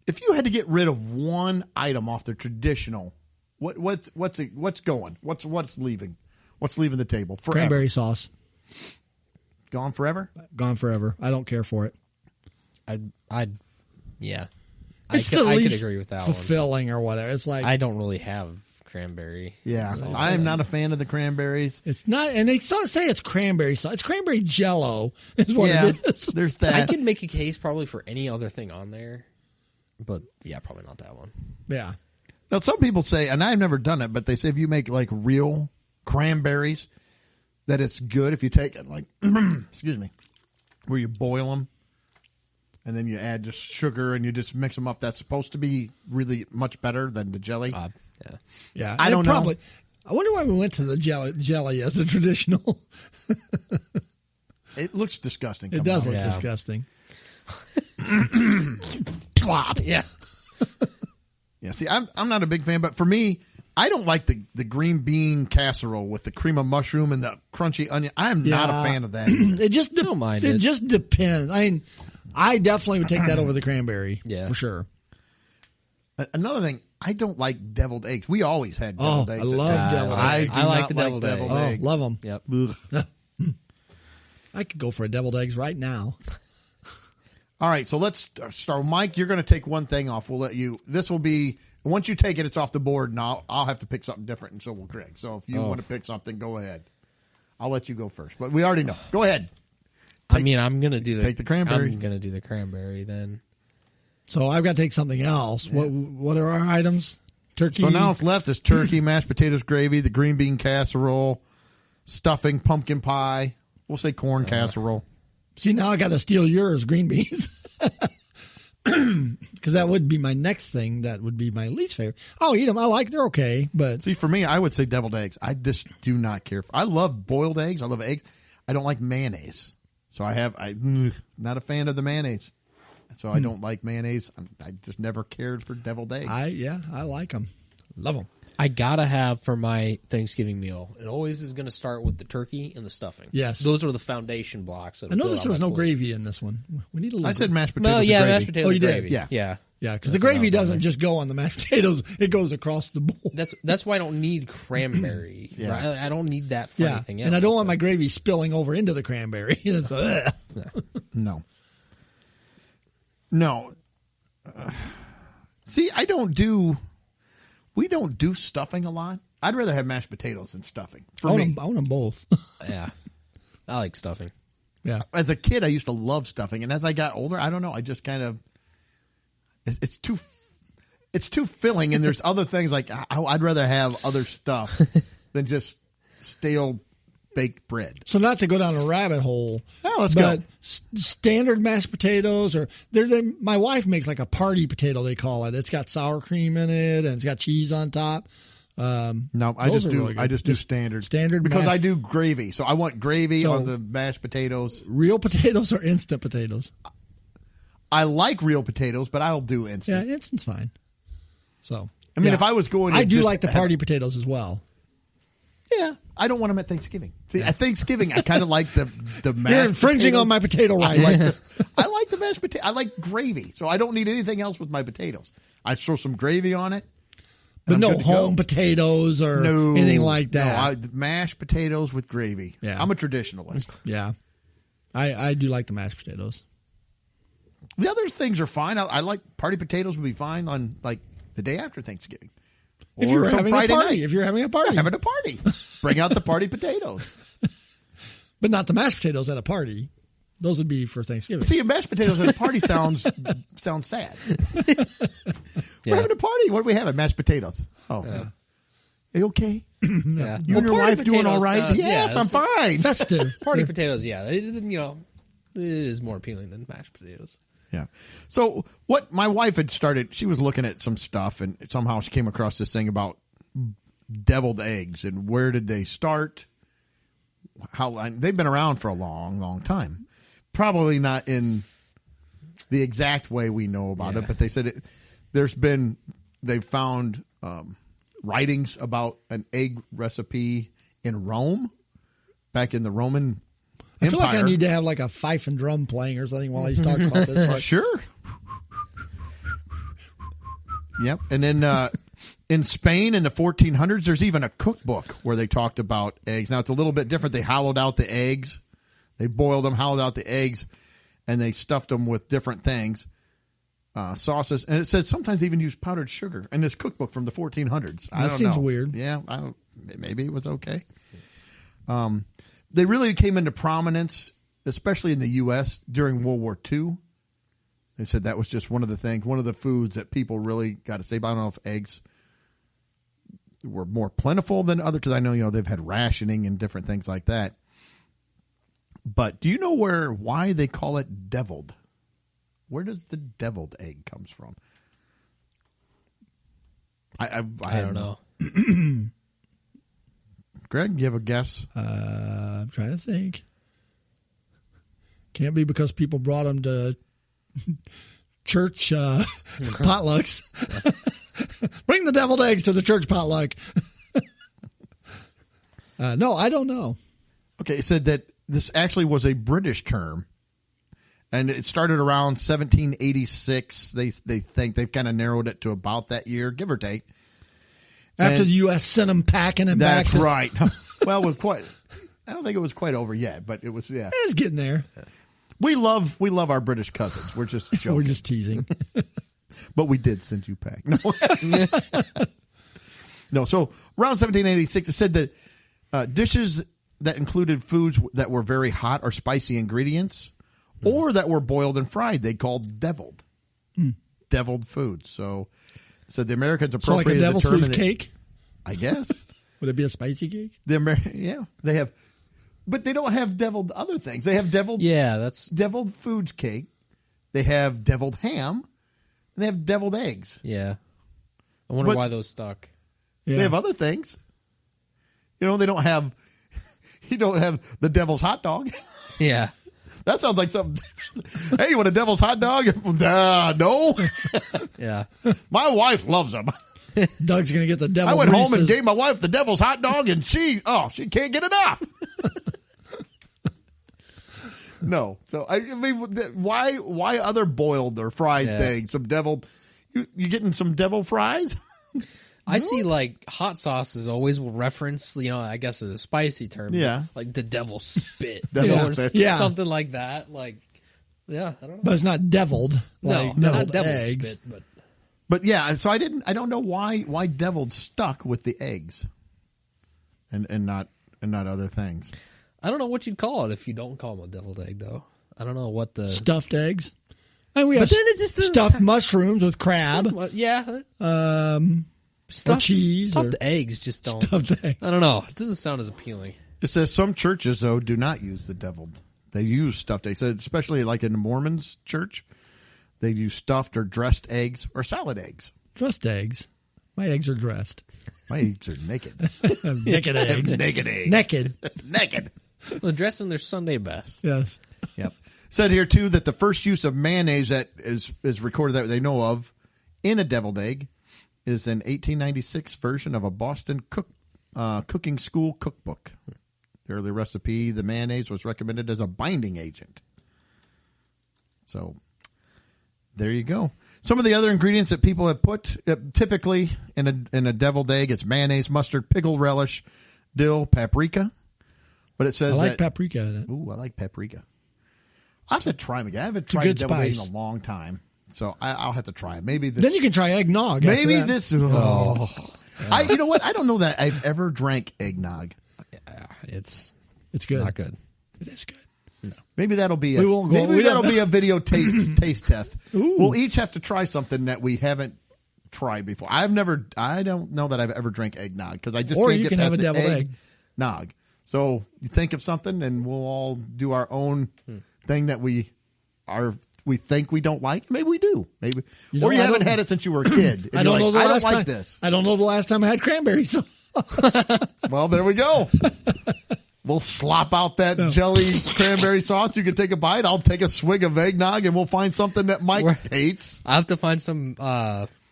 If you had to get rid of one item off the traditional, what's going? What's leaving? What's leaving the table? Forever. Cranberry sauce. Gone forever? Gone forever. I don't care for it. Yeah. It's I the could least agree with that one. fulfilling or whatever. It's like I don't really have cranberry. Yeah. I am not a fan of the cranberries. it's not, and they say it's cranberry sauce. It's cranberry jello is what Yeah. it is. There's I that. could make a case probably for any other thing on there, but yeah, probably not that one. Yeah. Now, some people say, and I've never done it, but they say if you make like real cranberries, that it's good if you take it like, excuse me, where you boil them and then you add just sugar and you just mix them up. That's supposed to be really much better than the jelly. Yeah. Yeah. I don't know. probably, I wonder why we went to the jelly as a traditional. It looks disgusting. It coming does out. look Yeah. disgusting. Plop. Yeah. Yeah, see, I'm not a big fan, but for me, I don't like the green bean casserole with the cream of mushroom and the crunchy onion. I'm not a Yeah. fan of that either. It just don't mind it it. just depends. I mean, I definitely would take that over the cranberry. Yeah. For sure. Another thing, I don't like deviled eggs. We always had Oh, deviled I eggs. love deviled eggs. do I like not the deviled eggs. Oh, eggs. love them. Yep. I could go for a deviled eggs right now. All right, so let's start. Mike, you're going to take one thing off. We'll let you. This will be once you take it, it's off the board, and I'll have to pick something different, and so will Greg. So if you want to pick something, go ahead. I'll let you go first, but we already know. Go ahead. I'm gonna do take the cranberry. I'm gonna do the cranberry then. So I've got to take something else. What are our items? Turkey. So now it's left is turkey, mashed potatoes, gravy, the green bean casserole, stuffing, pumpkin pie. We'll say corn casserole. See, now I got to steal yours, green beans. Because that would be my next thing. That would be my least favorite. I'll eat them. They're okay, but See, for me, I would say deviled eggs. I just do not care. I love boiled eggs. I love eggs. I don't like mayonnaise. So I'm not a fan of the mayonnaise. So I don't like mayonnaise. I just never cared for deviled eggs. I like them. Love them. I gotta have for my Thanksgiving meal. It always is gonna start with the turkey and the stuffing. Yes. those are the foundation blocks. I noticed there was no gravy in this one. We need a little. I said mashed potatoes. Well, with yeah, gravy. mashed potatoes. Oh, you and did? gravy. Yeah. yeah. Yeah, because the That's what I gravy was on doesn't there. just go on the mashed potatoes; it goes across the bowl. That's why I don't need cranberry. Yeah. right? I don't need that for Yeah, anything else. and I don't want my gravy spilling over into the cranberry. It's, No. See, we don't do stuffing a lot. I'd rather have mashed potatoes than stuffing. For I me. want them both. Yeah, I like stuffing. Yeah, As a kid, I used to love stuffing, and as I got older, I don't know. I just kind of it's too filling, and there's other things like I'd rather have other stuff than just stale baked bread. so not to go down a rabbit hole. Oh, let's but go. Standard mashed potatoes, or my wife makes like a party potato. They call it. It's got sour cream in it, and it's got cheese on top. No, I Those just are do really good. I just do Just standard standard because mashed- I do gravy. So I want gravy So- on the mashed potatoes. Real potatoes or instant potatoes? I like real potatoes, but I'll do Yeah, instant. instant's fine. So I mean, yeah. if I was going, to I do just like the have- party potatoes as well. Yeah, I don't want them at Thanksgiving. See, at Thanksgiving, I kind of like the mashed. You're infringing potatoes. on my potato I rights. like the mashed potato. I like gravy, so I don't need anything else with my potatoes. I throw some gravy on it, But I'm no good to go. home potatoes or no anything like that. No, mashed potatoes with gravy. Yeah. I'm a traditionalist. Yeah. I do like the mashed potatoes. The other things are fine. I like party potatoes would be fine on like the day after Thanksgiving. If Or you're some having Friday a party. night. If you're having a party. Having a party. Bring out the party potatoes. But not the mashed potatoes at a party. Those would be for Thanksgiving. See, mashed potatoes at a party sounds sad. We're having a party. What are we having? Mashed potatoes. Oh, are you okay? Yeah. You and your party wife doing all potatoes, right? Yes, yeah, I'm fine. Festive. Party potatoes, yeah. It is more appealing than mashed potatoes. Yeah. So what my wife had started, she was looking at some stuff, and somehow she came across this thing about deviled eggs and where did they start? How they've been around for a long, long time. Probably not in the exact way we know about it, but they said they found writings about an egg recipe in Rome, back in the Roman I feel like I Empire. need to have like a fife and drum playing or something while he's talking about this. But Sure. Yep. And then in Spain in the 1400s, there's even a cookbook where they talked about eggs. Now, it's a little bit different. They hollowed out the eggs. They boiled them, hollowed out the eggs, and they stuffed them with different things, sauces. And it says sometimes they even use powdered sugar in this cookbook from the 1400s. I That don't seems know. weird. Yeah. Maybe it was okay. They really came into prominence, especially in the U.S. during World War II. They said that was just one of the things, one of the foods that people really got to say. But I don't know if eggs were more plentiful than other, because I know, they've had rationing and different things like that. But do you know why they call it deviled? Where does the deviled egg comes from? I don't know. Greg, you have a guess? I'm trying to think. Can't be because people brought them to church potlucks. Bring the deviled eggs to the church potluck. No, I don't know. Okay, it said that this actually was a British term, and it started around 1786. They think they've kind of narrowed it to about that year, give or take. After And the U.S. sent them packing and back. That's right. Well, I don't think it was quite over yet, but it was. Yeah, It's getting there. we love our British cousins. We're just joking, We're just teasing. but we did send you pack. No, no. So around 1786, it said that dishes that included foods that were very hot or spicy ingredients, or that were boiled and fried, they called deviled. Deviled foods. So the Americans So like a appropriated devil's the term. food and cake? I guess. Would it be a spicy cake? Yeah, they have, but they don't have deviled other things. They have deviled deviled foods cake. They have deviled ham. And they have deviled eggs. Yeah. I wonder But- why those stuck. Yeah. They have other things. They don't have. You don't have the devil's hot dog. Yeah. That sounds like something. Hey, you want a devil's hot dog? No. Yeah. My wife loves them. Doug's going to get the deviled I went home and Reese's. gave my wife the devil's hot dog, and she can't get enough. No. So I mean, why other boiled or fried things? Some deviled. You getting some devil fries? I see like hot sauces always will reference, I guess a spicy term. Yeah. Like the devil spit. Devil or spit. Yeah. something like that. Like, yeah, I don't know. But it's not deviled. Like no, deviled not devil eggs. spit, but But yeah, so I don't know why deviled stuck with the eggs, and not other things. I don't know what you'd call it if you don't call them a deviled egg, though. I don't know what the Stuffed eggs. And we have then it just doesn't stuffed sound- mushrooms with crab. Yeah, Or cheese. stuffed or eggs just don't. Stuffed eggs. I don't know. It doesn't sound as appealing. It says some churches though do not use the deviled. They use stuffed eggs, especially like in the Mormons church. They use stuffed or dressed eggs or salad eggs. Dressed eggs. My eggs are dressed. My eggs are naked. Naked eggs. Naked eggs. Naked. Naked. Well, dressed in their Sunday best. Yes. Yep. Said here too that the first use of mayonnaise that is recorded that they know of in a deviled egg is an 1896 version of a Boston cooking school cookbook. The early recipe, the mayonnaise was recommended as a binding agent. So there you go. Some of the other ingredients that people have put typically in a deviled egg, it's mayonnaise, mustard, pickle relish, dill, paprika. But it says I like that, paprika in it. Ooh, I like paprika. I'll have to try them again. I haven't a tried good deviled egg in spice. a long time, so I'll have to try it. Maybe this. Then you can try eggnog. Maybe after that. this. Oh. You know what? I don't know that I've ever drank eggnog. Yeah, it's It's good. not good. It is good. Maybe that'll be We won't go- maybe we that'll don't- be a video taste test. We'll each have to try something that we haven't tried before. I don't know that I've ever drank eggnog because I just Or can't you get can past have a the deviled egg. nog. So you think of something, and we'll all do our own thing that we think we don't like. Maybe we do. Maybe know, or you I haven't don't- had it since you were a kid. and I don't you're know like, the I last don't time. like this. I don't know the last time I had cranberry sauce. Well, there we go. We'll slop out that jelly cranberry sauce. You can take a bite. I'll take a swig of eggnog, and we'll find something that Mike hates. I have to find some.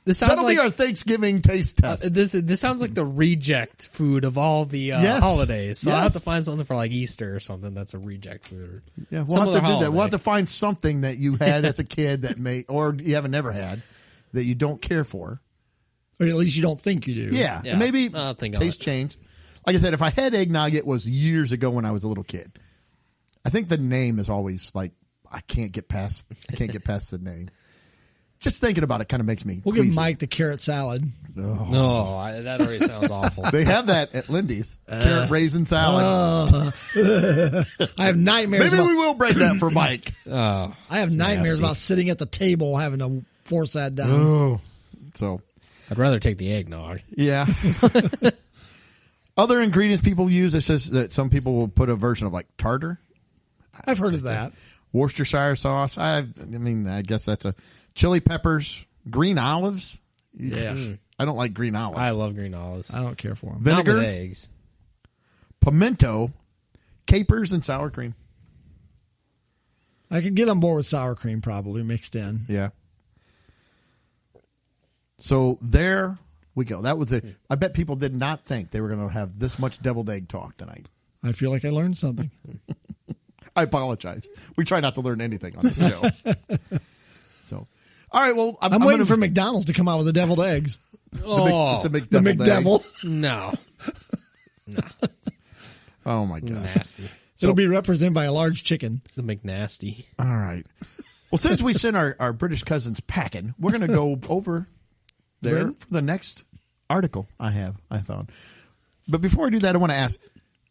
This sounds That'll like be our Thanksgiving taste test. this sounds like the reject food of all the Yes. holidays. So I Yes. have to find something for like Easter or something that's a reject food. Or Yeah, we'll some have to other do that. We'll holiday. have to find something that you had as a kid that or you haven't never had that you don't care for. Or at least you don't think you do. Yeah. And maybe I'll think on taste it. change. Like I said, if I had eggnog, it was years ago when I was a little kid. I think the name is always like I can't get past the name. Just thinking about it kind of makes me. We'll give queasy. Mike the carrot salad. No, that already sounds awful. They have that at Lindy's. Carrot raisin salad. I have nightmares. Maybe About, we will break that for Mike. Oh, I have it's nightmares nasty. about sitting at the table having to force that down. Oh, so I'd rather take the eggnog. yeah. Other ingredients people use. It says that some people will put a version of like tartar, I've heard of that. Worcestershire sauce. I mean, I guess that's a chili peppers, green olives. Yeah. I don't like green olives. I love green olives. I don't care for them. Not vinegar, with eggs. pimento, capers, and sour cream. I could get on board with sour cream probably mixed in. Yeah. So there we go. That was it. I bet people did not think they were going to have this much deviled egg talk tonight. I feel like I learned something. I apologize. We try not to learn anything on this show. So, all right. Well, I'm waiting gonna- for McDonald's to come out with the deviled eggs. Oh, the The McDevil. McDevil. no. Oh my god. Nasty. It'll be represented by a large chicken. The McNasty. All right. Well, since we sent our British cousins packing, we're going to go over there Brandon? for the next article I found. But before I do that, I want to ask,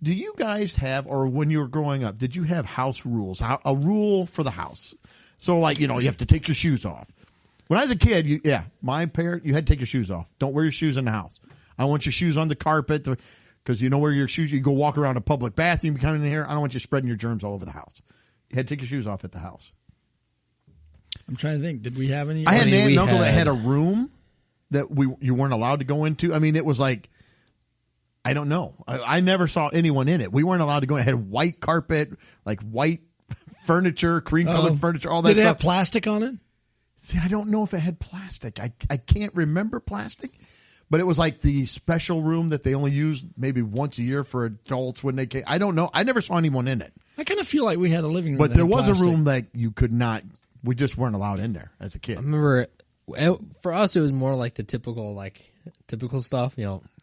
do you guys have, or when you were growing up, did you have house rules? A rule for the house? So like, you have to take your shoes off. When I was a kid, you had to take your shoes off. Don't wear your shoes in the house. I want your shoes on the carpet because you know where your shoes, you go walk around a public bathroom, you come in here. I don't want you spreading your germs all over the house. You had to take your shoes off at the house. I'm trying to think. Did we have any? I had an aunt we and uncle that had- had a room that you weren't allowed to go into. I mean, it was like, I don't know. I never saw anyone in it. We weren't allowed to go in. It had white carpet, like white furniture, cream colored furniture, all that Did it stuff. have plastic on it? See, I don't know if it had plastic. I can't remember plastic, but it was like the special room that they only used maybe once a year for adults when they came. I don't know. I never saw anyone in it, I kind of feel like we had a living room. but that there had was plastic. a room that you could not. We just weren't allowed in there as a kid. I remember for us, it was more like the typical stuff.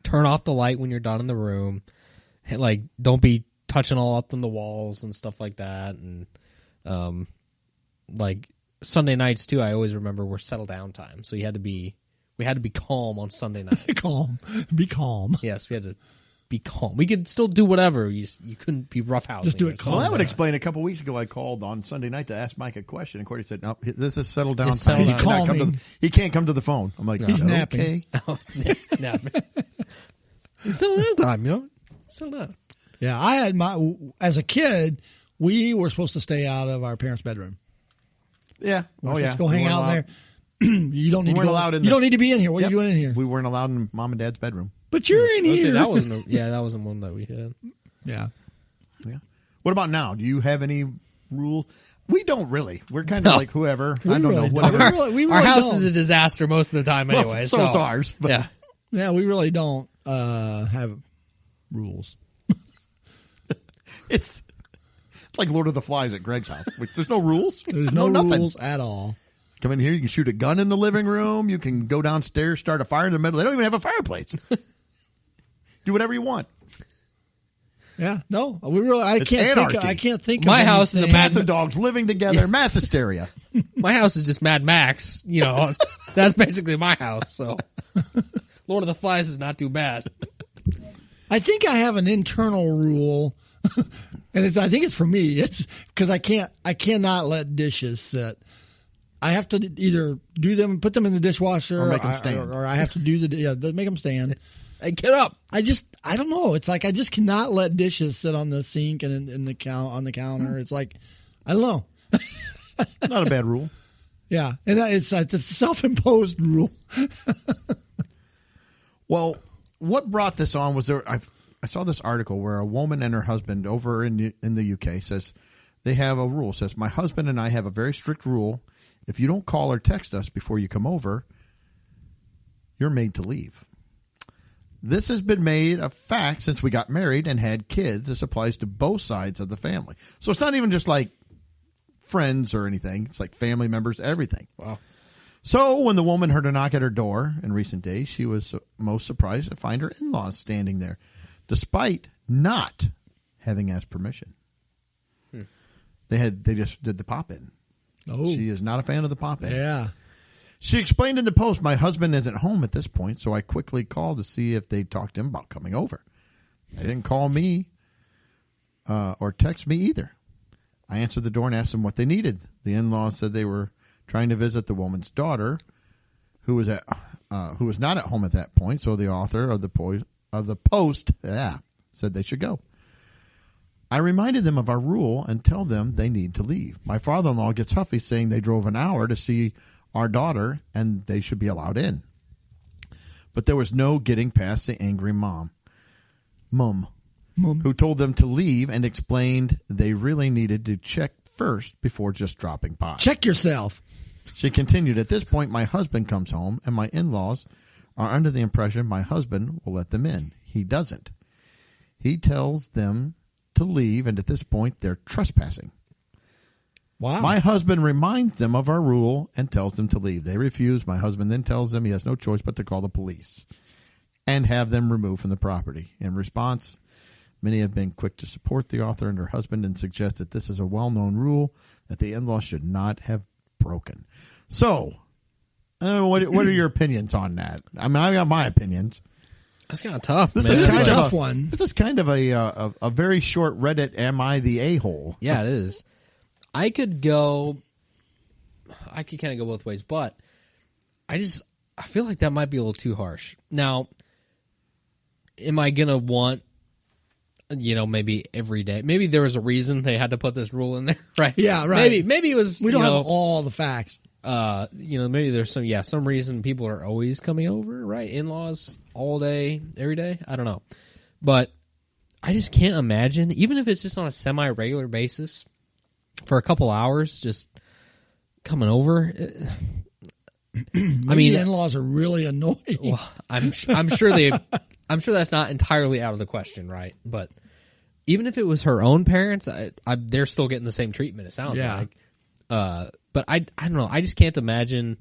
Turn off the light when you're done in the room. Like, don't be touching all up on the walls and stuff like that. And like Sunday nights too. I always remember were settle down time, so we had to be calm on Sunday night. Calm. Be calm. Yes, we had to be calm. We could still do whatever. You couldn't be roughhousing. Just do it or calm. Well, that something. would explain. A couple weeks ago, I called on Sunday night to ask Mike a question, and Corey said, "No, this is settled down It's time. settled He down. cannot come to Calming. he can't come to the phone." I'm like, He's okay. napping. Oh, no. It's settle down time, settle down. Yeah, I had as a kid, we were supposed to stay out of our parents' bedroom. Yeah. We're Oh supposed yeah. to go hang We weren't out allowed- there. You don't need to weren't go. allowed in you there. don't need to be in here. What Yep. are you doing in here? We weren't allowed in mom and dad's bedroom. But you're in here. That wasn't one that we had. Yeah. Yeah. What about now? Do you have any rules? We don't really. We're kind of No. like whoever. We I don't really know. don't. Whatever. We Our really house don't. is a disaster most of the time Well, anyway. so it's ours. But Yeah. Yeah, we really don't have rules. it's like Lord of the Flies at Greg's house. There's no rules. There's no nothing. rules at all. Come in here. You can shoot a gun in the living room. You can go downstairs, start a fire in the middle. They don't even have a fireplace. Do whatever you want. Yeah, no, we really. I It's can't think. anarchy. I can't think. My of house is a anything. Cats and dogs living together. Mass hysteria. My house is just Mad Max. That's basically my house. So Lord of the Flies is not too bad. I think I have an internal rule And I think it's for me. It's because I cannot let dishes sit. I have to either do them, put them in the dishwasher, Or make 'em stand. or I have to do make them stand. Hey, get up. I don't know. It's like I just cannot let dishes sit on the sink and on the counter. It's like I don't know. Not a bad rule. Yeah, and it's a self-imposed rule. Well, what brought this on was I saw this article where a woman and her husband over in the UK says they have a rule. Says, my husband and I have a very strict rule. If you don't call or text us before you come over, you're made to leave. This has been made a fact since we got married and had kids. This applies to both sides of the family. So it's not even just like friends or anything. It's like family members, everything. Wow. So when the woman heard a knock at her door in recent days, she was most surprised to find her in-laws standing there, despite not having asked permission. They just did the pop-in. Oh, She is not a fan of the pop-in. yeah. She explained in the post, my husband isn't home at this point, so I quickly called to see if they talked to him about coming over. They didn't call me or text me either. I answered the door and asked them what they needed. The in-laws said they were trying to visit the woman's daughter, who was not at home at that point. So the author of the post said they should go. I reminded them of our rule and tell them they need to leave. My father-in-law gets huffy, saying they drove an hour to see our daughter and they should be allowed in. But there was no getting past the angry mum, who told them to leave and explained they really needed to check first before just dropping by. Check yourself. She continued, at this point, my husband comes home and my in-laws are under the impression my husband will let them in. He doesn't. He tells them to leave, and at this point, they're trespassing. Wow. My husband reminds them of our rule and tells them to leave. They refuse. My husband then tells them he has no choice but to call the police and have them removed from the property. In response, many have been quick to support the author and her husband and suggest that this is a well-known rule that the in-laws should not have broken. So, I don't know, what are your opinions on that? I mean, I got my opinions. That's kind of tough, This man. is This is kind a of tough one. This is kind of a very short Reddit, am I the a-hole? Yeah, it is. I could kind of go both ways, but I feel like that might be a little too harsh. Now, am I going to want, maybe every day? Maybe there was a reason they had to put this rule in there, right? Yeah, right. Maybe it was, We don't have all the facts. maybe there's some reason people are always coming over, right? In-laws all day, every day. I don't know. But I just can't imagine, even if it's just on a semi-regular basis for a couple hours, just coming over. I mean, the in-laws are really annoying. well, I'm sure I'm sure that's not entirely out of the question, right? But even if it was her own parents, they're still getting the same treatment. It sounds like. But I don't know. I just can't imagine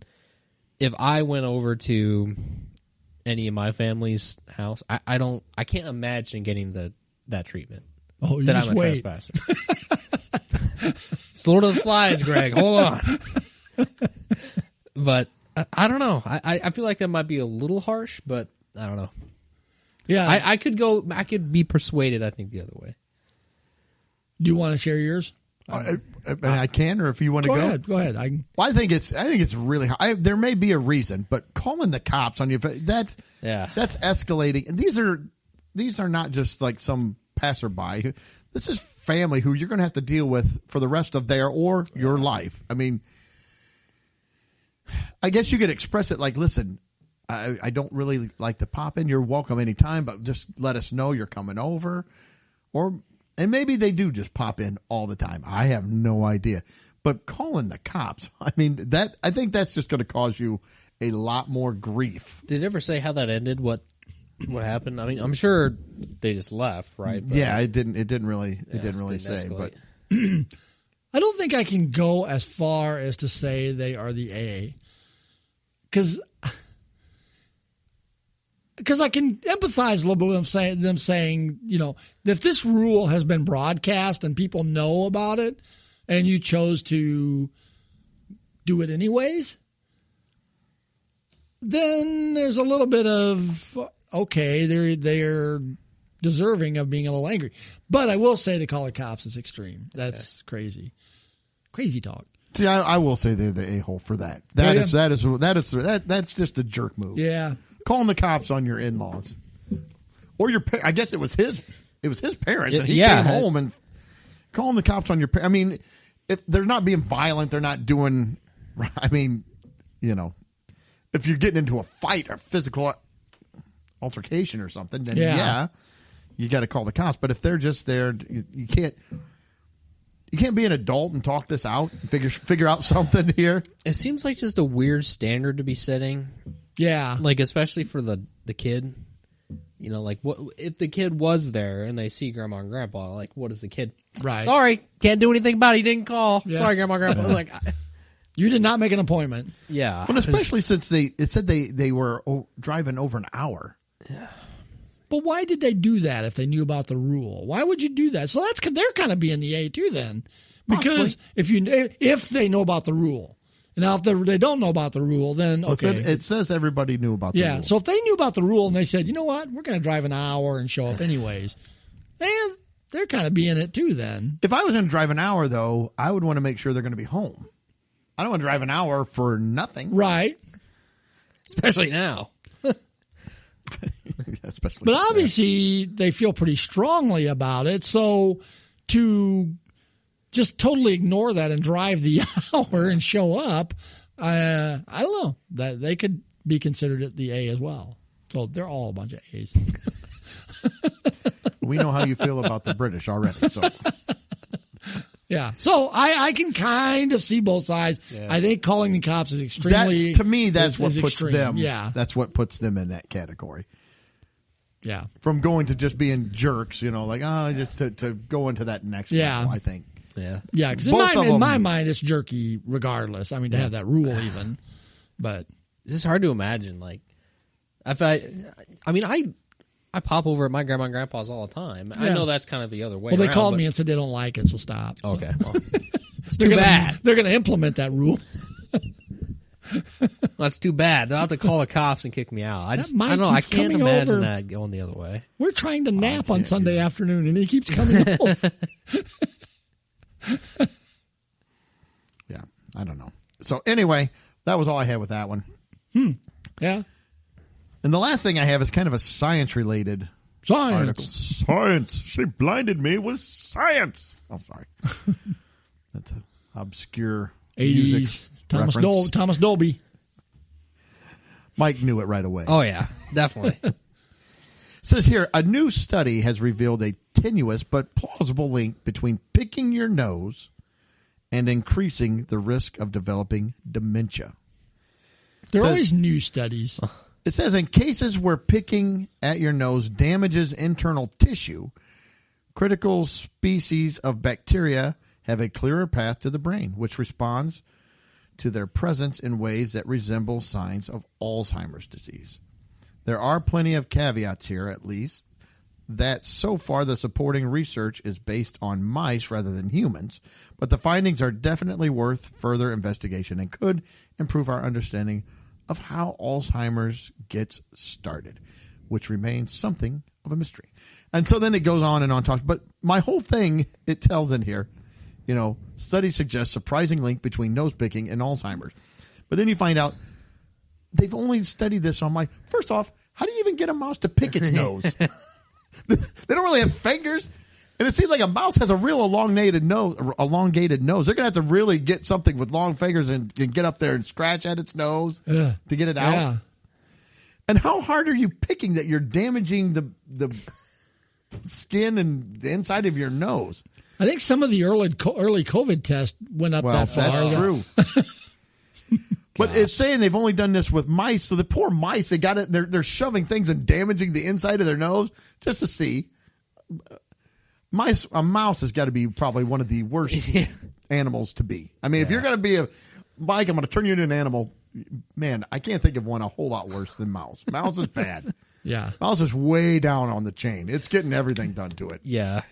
if I went over to any of my family's house. I can't imagine getting that treatment. Oh, you That just I'm a wait. trespasser. It's Lord of the Flies, Greg. Hold on. But I don't know. I feel like that might be a little harsh, but I don't know. Yeah. I could be persuaded, I think, the other way. Do you want to share yours? I can, or if you want to Go go. ahead. Go ahead. Well, I think it's really high. There may be a reason, but calling the cops on you, that's escalating. And these are not just like some passerby. This is family who you're going to have to deal with for the rest of their or your life. I mean, I guess you could express it like, listen, I don't really like to pop in. You're welcome anytime, but just let us know you're coming over. And maybe they do just pop in all the time. I have no idea. But calling the cops, I mean, I think that's just going to cause you a lot more grief. Did it ever say how that ended? What happened? I mean, I'm sure they just left, right? But, Yeah, it didn't really say. escalate. But I don't think I can go as far as to say they are the AA. Because I can empathize a little bit with them saying, if this rule has been broadcast and people know about it and you chose to do it anyways, then there's a little bit of, okay, they're deserving of being a little angry. But I will say to call the cops is extreme. That's crazy. Crazy talk. See, I will say they're the a-hole for that. That's just a jerk move. Yeah. Calling the cops on your in-laws or your. I guess it was his parents, and he Yeah. came home and calling the cops on your. I mean, if they're not being violent, they're not doing. I mean, if you're getting into a fight or physical altercation or something, then yeah you got to call the cops. But if they're just there, you can't be an adult and talk this out and figure out something here. It seems like just a weird standard to be setting. Yeah. Like, especially for the kid. Like, what if the kid was there and they see grandma and grandpa? Like, what is the kid? Right. Sorry, can't do anything about it. He didn't call. Yeah. Sorry, grandma and grandpa. Like, You did not make an appointment. yeah. Well, especially since it said they were driving over an hour. But why did they do that if they knew about the rule? Why would you do that? So they're kind of being the A too then, because if they know about the rule, now if they don't know about the rule, then okay. It says everybody knew about the rule. So if they knew about the rule and they said, you know what, we're going to drive an hour and show up anyways, then they're kind of being it too then. If I was going to drive an hour, though, I would want to make sure they're going to be home. I don't want to drive an hour for nothing. Right. Especially now. Especially. But obviously they feel pretty strongly about it. So to just totally ignore that and drive the hour and show up, I don't know. That they could be considered the A as well. So they're all a bunch of A's. We know how you feel about the British already. So Yeah. So I can kind of see both sides. Yeah. I think calling the cops is extremely. to me, that's what is puts extreme. them. Yeah. That's what puts them in that category. Yeah. From going to just being jerks, just to go into that next level, I think. Yeah. Yeah. Because Both of in them. my mind, it's jerky regardless. I mean, to have that rule even. But It's just hard to imagine. Like, if I pop over at my grandma and grandpa's all the time. I Yeah. know that's kind of the other way. well, they around, called but- me and said they don't like it, so stop. So Okay. Well, it's they're too gonna, bad. They're going to implement that rule. That's too bad. They'll have to call the cops and kick me out. I Mike don't know. I keeps can't coming imagine over. that going the other way. We're trying to nap on can't Sunday afternoon, and he keeps coming over. Yeah, I don't know. So anyway, that was all I had with that one. Yeah. And the last thing I have is kind of a science-related article. Science. Science. She blinded me with science. Oh, sorry. That's an obscure 80s. music Thomas reference. Dolby. Mike knew it right away. Oh yeah, definitely. It says here, a new study has revealed a tenuous but plausible link between picking your nose and increasing the risk of developing dementia. There are So- always new studies. It says in cases where picking at your nose damages internal tissue, critical species of bacteria have a clearer path to the brain, which responds to their presence in ways that resemble signs of Alzheimer's disease. There are plenty of caveats here, at least, that so far the supporting research is based on mice rather than humans, but the findings are definitely worth further investigation and could improve our understanding of how Alzheimer's gets started, which remains something of a mystery. And so then it goes on and on talks, but my whole thing, it tells in here, studies suggest surprising link between nose picking and Alzheimer's. But then you find out they've only studied this on mice. First off, how do you even get a mouse to pick its nose? They don't really have fingers. And it seems like a mouse has a real elongated nose. They're going to have to really get something with long fingers and get up there and scratch at its nose to get it out. Yeah. And how hard are you picking that you're damaging the skin and the inside of your nose? I think some of the early COVID tests went up that far. That's true. But it's saying they've only done this with mice, so the poor mice, they got it. They're shoving things and damaging the inside of their nose just to see. A mouse has got to be probably one of the worst animals to be. I mean, if you're going to be Mike, I'm going to turn you into an animal. Man, I can't think of one a whole lot worse than mouse. Mouse is bad. Yeah. Mouse is way down on the chain. It's getting everything done to it. Yeah,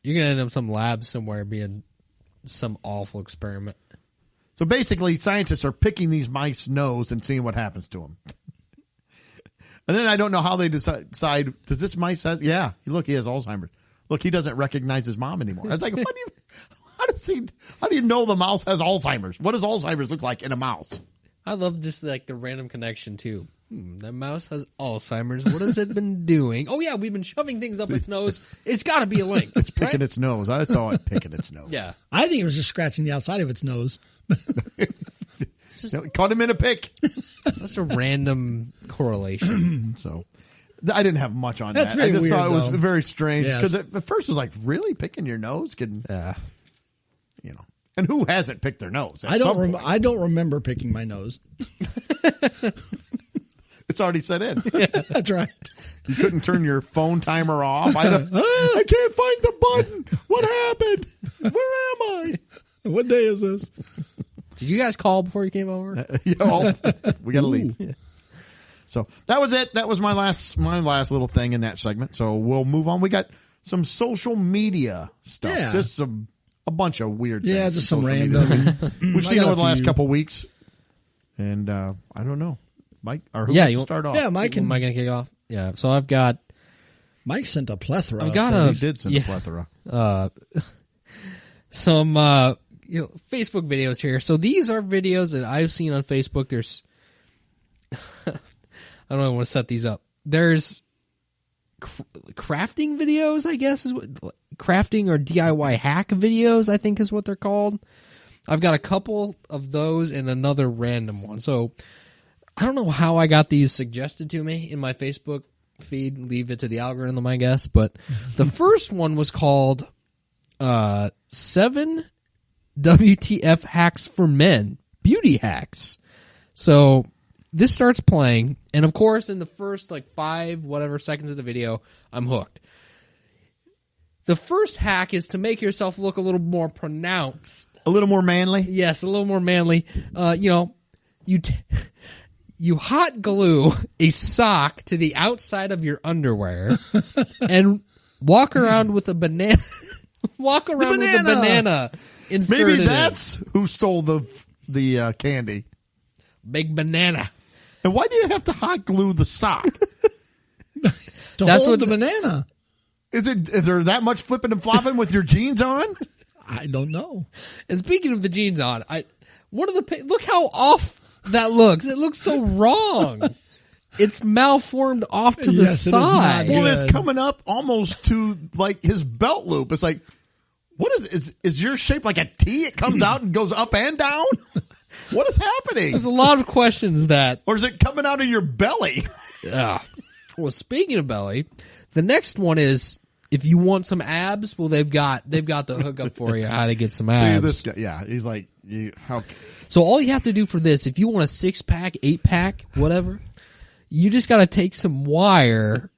you're gonna end up some lab somewhere being some awful experiment. So basically, scientists are picking these mice nose and seeing what happens to them. And then I don't know how they decide. Does this mice have? Yeah, look, he has Alzheimer's. Look, he doesn't recognize his mom anymore. I was like, how do you know the mouse has Alzheimer's? What does Alzheimer's look like in a mouse? I love just like the random connection too. That mouse has Alzheimer's. What has it been doing? Oh yeah, we've been shoving things up its nose. It's got to be a link. It's picking its nose. I saw it picking its nose. Yeah. I think it was just scratching the outside of its nose. Caught him in a pick. Such a random correlation. So I didn't have much on That's that. very I just weird, thought it was though. very strange Yes. because at first it was like, really picking your nose? Yeah. And who hasn't picked their nose? I don't remember picking my nose. It's already set in. That's right. You couldn't turn your phone timer off. I can't find the button. What happened? Where am I? What day is this? Did you guys call before you came over? We got to leave. Yeah. So that was it. That was my last little thing in that segment. So we'll move on. We got some social media stuff. Yeah. Just a bunch of weird things. Yeah, just on some social media. random. We've I seen got over a the last few. couple weeks. And I don't know. Mike, or who Yeah, wants you to want- start off? Yeah, Mike Am I going to kick it off? Yeah. So I've got sent a plethora. I've got of a- He did send yeah. a plethora. some Facebook videos here. So these are videos that I've seen on Facebook. There's I don't know, I want to set these up. There's crafting videos, I guess is what crafting or DIY hack videos, I think is what they're called. I've got a couple of those and another random one. So I don't know how I got these suggested to me in my Facebook feed. Leave it to the algorithm, I guess. But the first one was called 7 WTF hacks for men, beauty hacks. So this starts playing, and of course, in the first 5 whatever seconds of the video, I'm hooked. The first hack is to make yourself look a little more pronounced. A little more manly. Yes, a little more manly. You hot glue a sock to the outside of your underwear and walk around with a banana. Walk around with a banana inserted Maybe in. that's who stole the candy. Big banana. And why do you have to hot glue the sock? to That's hold what the banana. Is there that much flipping and flopping with your jeans on? I don't know. And speaking of the jeans on, look how off that looks. It looks so wrong. It's malformed off to the Yes, it is not side. good. Well, it's coming up almost to his belt loop. It's like, what is your shape like a T? It comes out and goes up and down? What is happening? There's a lot of questions that. Or is it coming out of your belly? Well, speaking of belly, the next one is if you want some abs. Well, they've got the hookup for you how to get some See, abs. this guy, yeah, he's like, how? So all you have to do for this, if you want a 6-pack, 8-pack, whatever, you just got to take some wire,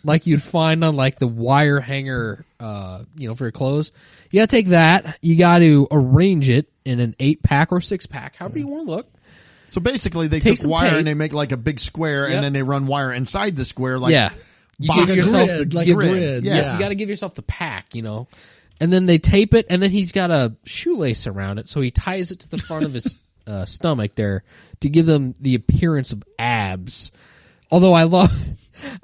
like you'd find on the wire hanger, for your clothes. You got to take that. You got to arrange it in an 8-pack or 6-pack, however you want to look. So basically, they Take took some wire tape. and they make a big square, Yep. and then they run wire inside the square. Yeah. You box give yourself grid, the like a grid. Yeah. You got to give yourself the pack, And then they tape it, and then he's got a shoelace around it, so he ties it to the front of his stomach there to give them the appearance of abs. Although I love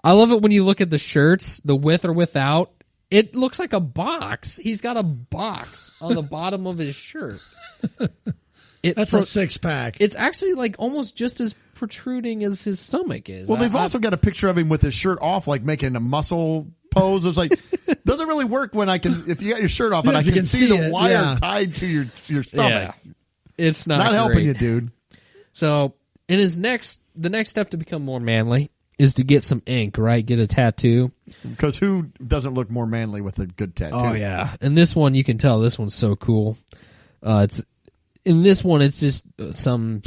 it when you look at the shirts, the with or without. It looks like a box. He's got a box on the bottom of his shirt. That's a 6-pack. It's actually almost just as protruding as his stomach is. Well, they've also got a picture of him with his shirt off, making a muscle pose. It's doesn't really work when if you got your shirt off and Yeah, I if you can can see see the it, wire yeah. tied to your stomach. Yeah. It's not Not great. helping you, dude. So, the next step to become more manly is to get some ink, right? Get a tattoo. Because who doesn't look more manly with a good tattoo? Oh yeah, and this one you can tell this one's so cool. It's just some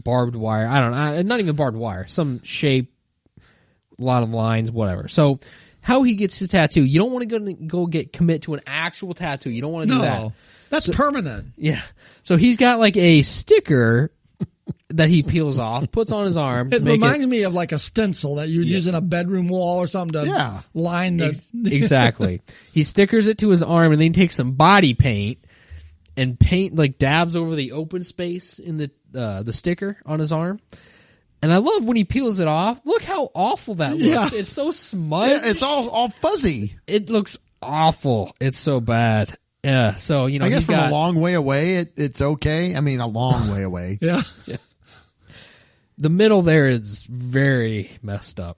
barbed wire. I don't know, not even barbed wire. Some shape, a lot of lines, whatever. So, how he gets his tattoo? You don't want to go commit to an actual tattoo. You don't want to do that. No, that's permanent. Yeah. So he's got a sticker that he peels off, puts on his arm. It make reminds me of a stencil that you would use in a bedroom wall or something to line the. Exactly. He stickers it to his arm and then he takes some body paint and dabs over the open space in the sticker on his arm. And I love when he peels it off. Look how awful that looks. Yeah. It's so smudged. Yeah, it's all fuzzy. It looks awful. It's so bad. Yeah. So, I guess he's from got a long way away, it's okay. I mean, a long way away. Yeah. the middle there is very messed up.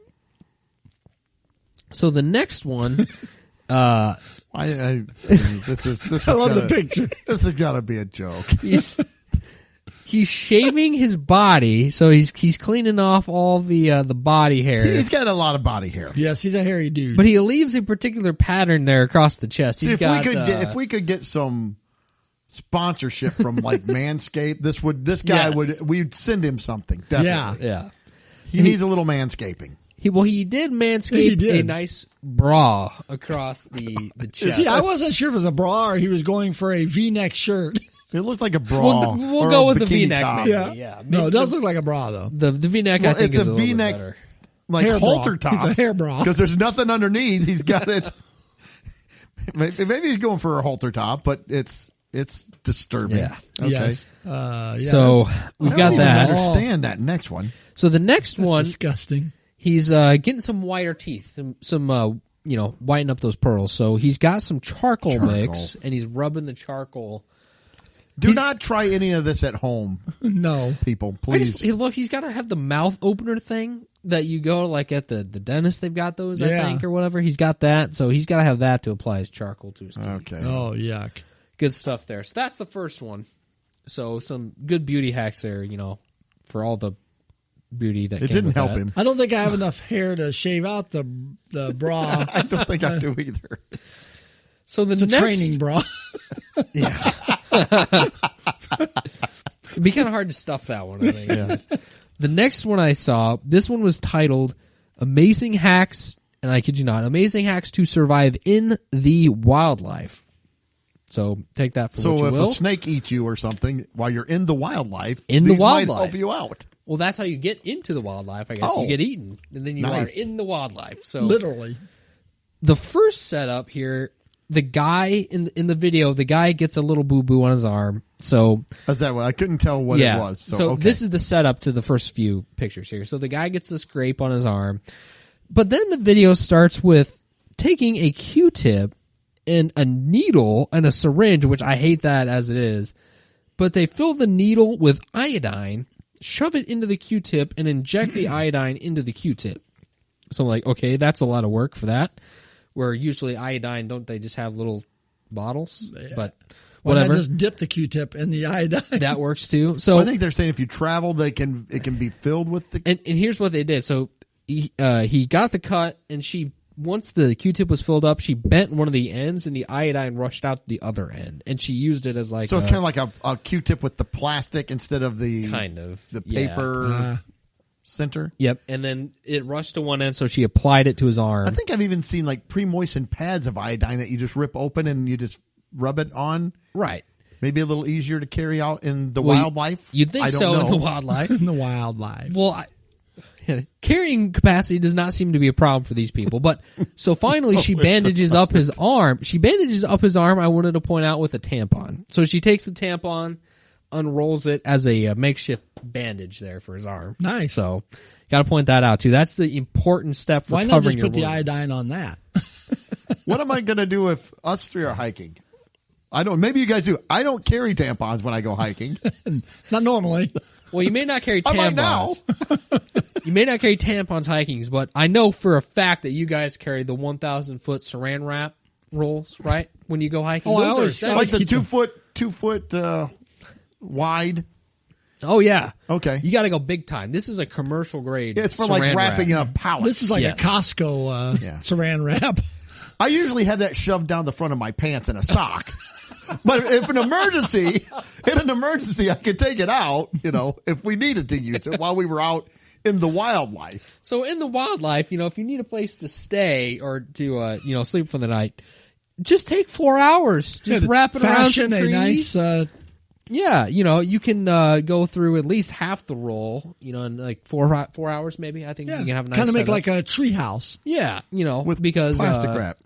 So the next one, This is I love the gotta- picture. This has got to be a joke. he's shaving his body. So he's cleaning off all the body hair. He's got a lot of body hair. Yes, he's a hairy dude. But he leaves a particular pattern there across the chest. He's See, got, if we could get some sponsorship from like Manscaped, this guy Yes. we'd send him something. Yeah. Definitely. yeah. He needs a little manscaping. He did manscape He did. a nice bra across the chest. See, I wasn't sure if it was a bra or he was going for a V-neck shirt. It looks like a bra. We'll or go a with the bikini V-neck, top. maybe. Yeah. Yeah. No, it Maybe does look like a bra though. the V-neck. Well, I think it's is a a little V-neck. bit better. Like Hair halter bra. top. It's a hair bra. Because there's nothing underneath. He's got it. Maybe he's going for a halter top, but it's disturbing. Yeah. Okay. Yes. Yeah, So we've I got don't even that. understand that next one. So the next that's one, disgusting. he's getting some whiter teeth, some whiten up those pearls. So he's got some charcoal mix, and he's rubbing the charcoal. Do not try any of this at home, No. people. I just, Please. look, he's got to have the mouth opener thing that you go like at the dentist. They've got those, I Yeah. think, or whatever. He's got that, so he's got to have that to apply his charcoal to his teeth. Okay. Oh, yuck. Good stuff there. So that's the first one. So some good beauty hacks there, for all the beauty that It came didn't with help that. him. I don't think I have enough hair to shave out the bra. I don't think I do either. So the It's a next training bra. Yeah. It'd be kind of hard to stuff that one, I think. Yeah. The next one I saw, this one was titled Amazing Hacks, and I kid you not, Amazing Hacks to Survive in the Wildlife. So take that for what So you if will. a snake eats you or something while you're in the wildlife, In the these might wildlife. help you out. Well, that's how you get into the wildlife, I guess. Oh. You get eaten, and then you Nice. are in the wildlife. So Literally. the first setup here, the guy in the video, the guy gets a little boo-boo on his arm. So Is that what I couldn't tell what it was? So okay. this is the setup to the first few pictures here. So the guy gets a scrape on his arm, but then the video starts with taking a Q-tip and a needle and a syringe, which I hate that as it is. But they fill the needle with iodine, shove it into the Q-tip, and inject the iodine into the Q-tip. So I'm like, okay, that's a lot of work for that. Where usually iodine, don't they just have little bottles? But Why not whatever, just dip the Q-tip in the iodine? that works too. So Well, I think they're saying if you travel, it can be filled with the. And here's what they did. So he got the cut, and once the Q-tip was filled up, she bent one of the ends, and the iodine rushed out the other end, and she used it as like So it's kind of like a Q-tip with the plastic instead of the the paper center. Yep, and then it rushed to one end, so she applied it to his arm. I think I've even seen like pre-moistened pads of iodine that you just rip open and you just rub it on. Right. Maybe a little easier to carry out in the Well, wildlife. You'd think I don't so know. in the wildlife. In the wildlife. Well, carrying capacity does not seem to be a problem for these people. But so finally, she bandages up his arm. She bandages up his arm. I wanted to point out with a tampon. So she takes the tampon, unrolls it as a makeshift bandage there for his arm. Nice. So got to point that out too. That's the important step for Why not covering just put the your wounds. iodine on that? What am I going to do if us three are hiking? I don't. Maybe you guys do. I don't carry tampons when I go hiking. Not normally. Well, you may not carry I might now. tampons. You may not carry tampons hiking, but I know for a fact that you guys carry the 1,000-foot saran wrap rolls, right? When you go hiking. Oh, I Those always- are I Like always the keep 2 foot wide. Oh yeah. Okay. You got to go big time. This is a commercial grade. It's for like saran wrapping wrap. up pallets. This is like Yes. a Costco Yeah. saran wrap. I usually have that shoved down the front of my pants in a sock. But if in an emergency, I could take it out, if we needed to use it while we were out in the wildlife. So in the wildlife, if you need a place to stay or to sleep for the night, just take 4 hours. Just wrap it around some Fashion a trees. nice. Yeah, you can go through at least half the roll, in like 4 hours maybe. I think you can have a nice kind of make setup. like a tree house. Yeah, With because plastic wrap.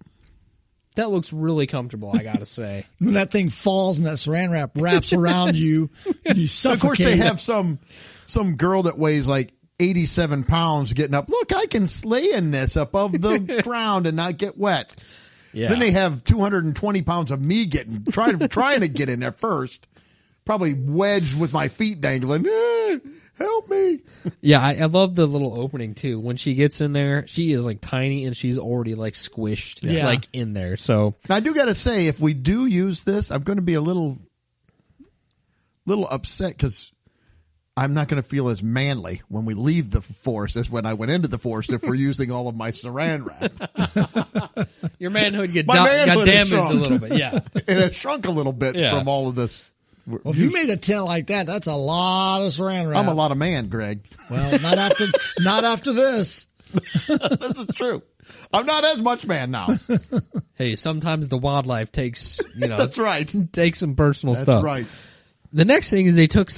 that looks really comfortable, I gotta say. When that thing falls and that saran wrap wraps around you, you suffocate. Of course, they have some girl that weighs like 87 pounds getting up. Look, I can lay in this above the ground and not get wet. Yeah. Then they have 220 pounds of me trying to get in there first. Probably wedged with my feet dangling. Help me. Yeah, I love the little opening too. When she gets in there, she is like tiny and she's already like squished like in there. So I do got to say, if we do use this, I'm going to be a little upset because I'm not going to feel as manly when we leave the force as when I went into the force if we're using all of my saran wrap. your manhood got manhood is damaged a strong. little bit. Yeah. And it shrunk a little bit from all of this. Well, if you made a tent like that, that's a lot of saran wrap. I'm a lot of man, Greg. Well, not after this. This is true. I'm not as much man now. Hey, sometimes the wildlife takes, That's right. takes some personal That's stuff. right. The next thing is they took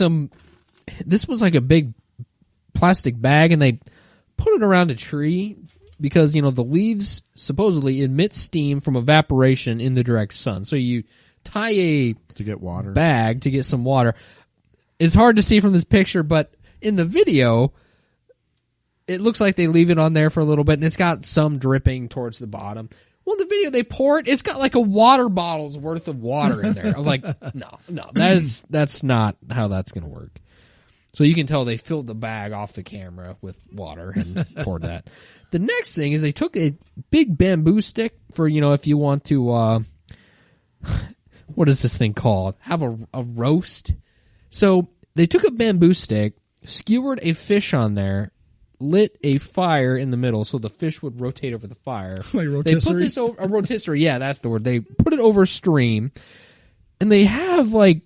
this was like a big plastic bag and they put it around a tree because, the leaves supposedly emit steam from evaporation in the direct sun. So you tie a To get water. bag to get some water. It's hard to see from this picture, but in the video, it looks like they leave it on there for a little bit and it's got some dripping towards the bottom. Well, in the video they pour it, it's got like a water bottle's worth of water in there. I'm like, no, that's not how that's going to work. So you can tell they filled the bag off the camera with water and poured that. The next thing is they took a big bamboo stick for, if you want to, what is this thing called? Have a roast. So they took a bamboo stick, skewered a fish on there, lit a fire in the middle so the fish would rotate over the fire. Like They put rotisserie? this over a rotisserie. Yeah, that's the word. They put it over stream, and they have like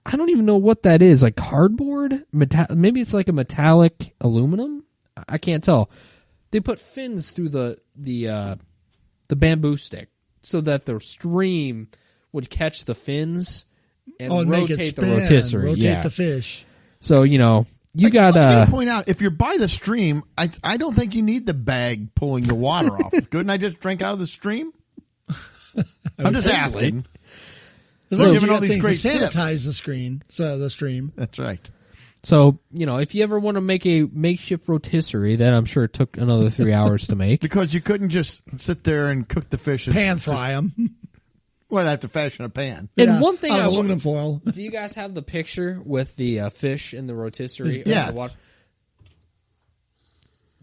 I don't even know what that is. Like cardboard, maybe it's like a metallic aluminum. I can't tell. They put fins through the bamboo stick so that the stream would catch the fins and And make it rotate the spin, rotisserie. rotate the fish. So you I got gotta point out, if you're by the stream, I don't think you need the bag pulling the water off. Couldn't I just drink out of the stream? I'm just asking. As long as you giving all got these things great to tips. sanitize the stream. That's right. So, if you ever want to make a makeshift rotisserie, that I'm sure it took another 3 hours to make. Because you couldn't just sit there and cook the fish. Pan fry them. Well, I'd have to fashion a pan. And one thing out of I aluminum foil. do you guys have the picture with the fish in the rotisserie? Yes. The water?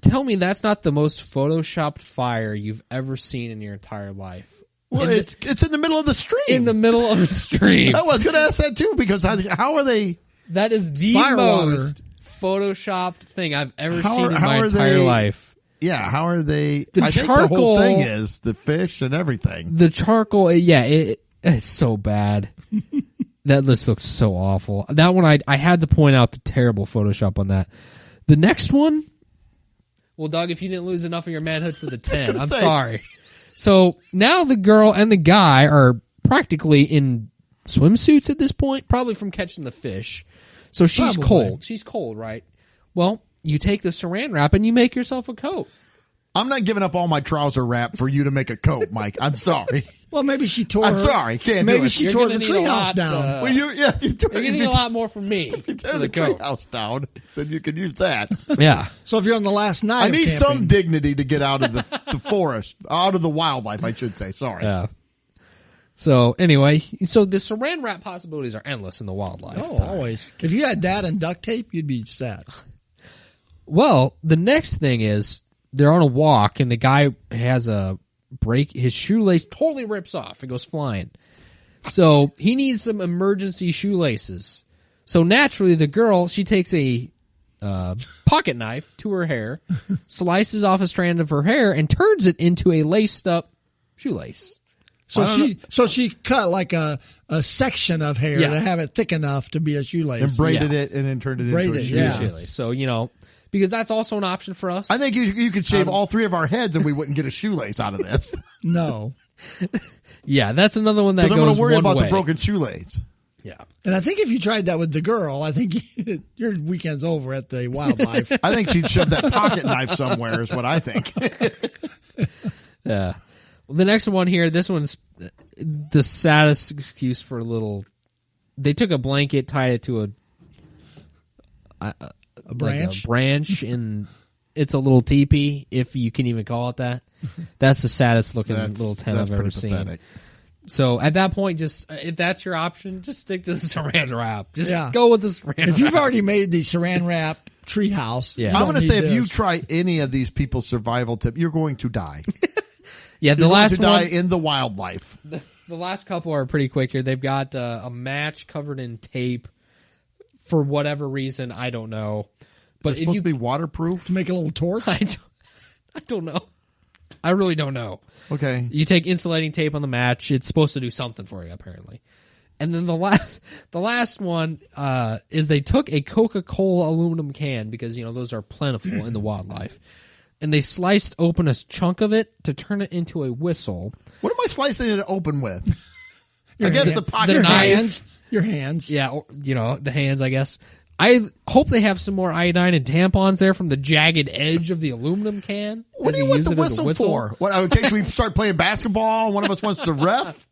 Tell me that's not the most photoshopped fire you've ever seen in your entire life. Well, it's in the middle of the stream. In the middle of the stream. I was going to ask that too, because how are they? That is the Fire most photoshopped thing I've ever How seen are- in how my are entire they- life. Yeah, how are they? The I think the whole charcoal- thing is the fish and everything. The charcoal, it's so bad. That list looks so awful. That one, I had to point out the terrible Photoshop on that. The next one, well, Doug, if you didn't lose enough of your manhood for the 10, I'm Say. sorry. So now the girl and the guy are practically in swimsuits at this point, probably from catching the fish. So she's Probably. cold. She's cold, right? Well, you take the saran wrap and you make yourself a coat. I'm not giving up all my trouser wrap for you to make a coat, Mike. I'm sorry. Well, maybe she tore. I'm sorry. Can't Maybe do it. she You're tore gonna the need a treehouse lot, down. Well, you You're getting a lot more from me If you tear for the the coat. treehouse down, then you can use that. Yeah. So if you're on the last night, I of need camping, some dignity to get out of the forest, out of the wildlife, I should say. Sorry. Yeah. So anyway, so the saran wrap possibilities are endless in the wildlife. Oh, always. If you had that and duct tape, you'd be set. Well, the next thing is they're on a walk and the guy has a break. His shoelace totally rips off. It goes flying. So he needs some emergency shoelaces. So naturally, the girl, she takes a pocket knife to her hair, slices off a strand of her hair, and turns it into a laced up shoelace. So she cut like a section of hair Yeah. to have it thick enough to be a shoelace. And braided Yeah. it and then turned it into Braided, a yeah. shoelace. Shoelace. So, because that's also an option for us. I think you could shave all three of our heads and we wouldn't get a shoelace out of this. No. Yeah, that's another one that Because I'm going goes to worry one about way. the broken shoelace. Yeah. And I think if you tried that with the girl, I think your weekend's over at the wildlife. I think she'd shove that pocket knife somewhere is what I think. Yeah. Well, the next one here, this one's the saddest excuse for a little. They took a blanket, tied it to branch? like a branch, and it's a little teepee, if you can even call it that. That's the saddest looking little tent I've ever pretty seen. pathetic. So at that point, just if that's your option, just stick to the saran wrap. Just Yeah. go with the saran wrap. If you've already made the saran wrap treehouse, Yeah. you I'm don't going to need say if you this. try any of these people's survival tips, you're going to die. yeah, the You're going last to die one, in the wildlife. the last couple are pretty quick here. They've got a match covered in tape for whatever reason, I don't know. But It's if supposed you, to be waterproof. to make a little torch. I don't know. I really don't know. Okay. You take insulating tape on the match. It's supposed to do something for you, apparently. And then the last one is they took a Coca-Cola aluminum can, because those are plentiful in the wildlife, and they sliced open a chunk of it to turn it into a whistle. What am I slicing it open with? Your I guess hand- the pocket your knife. hands. Your hands. Yeah, or, the hands, I guess. I hope they have some more iodine and tampons there from the jagged edge of the aluminum can. What as do you he want used the it as a whistle for? What, in case we start playing basketball and one of us wants to ref?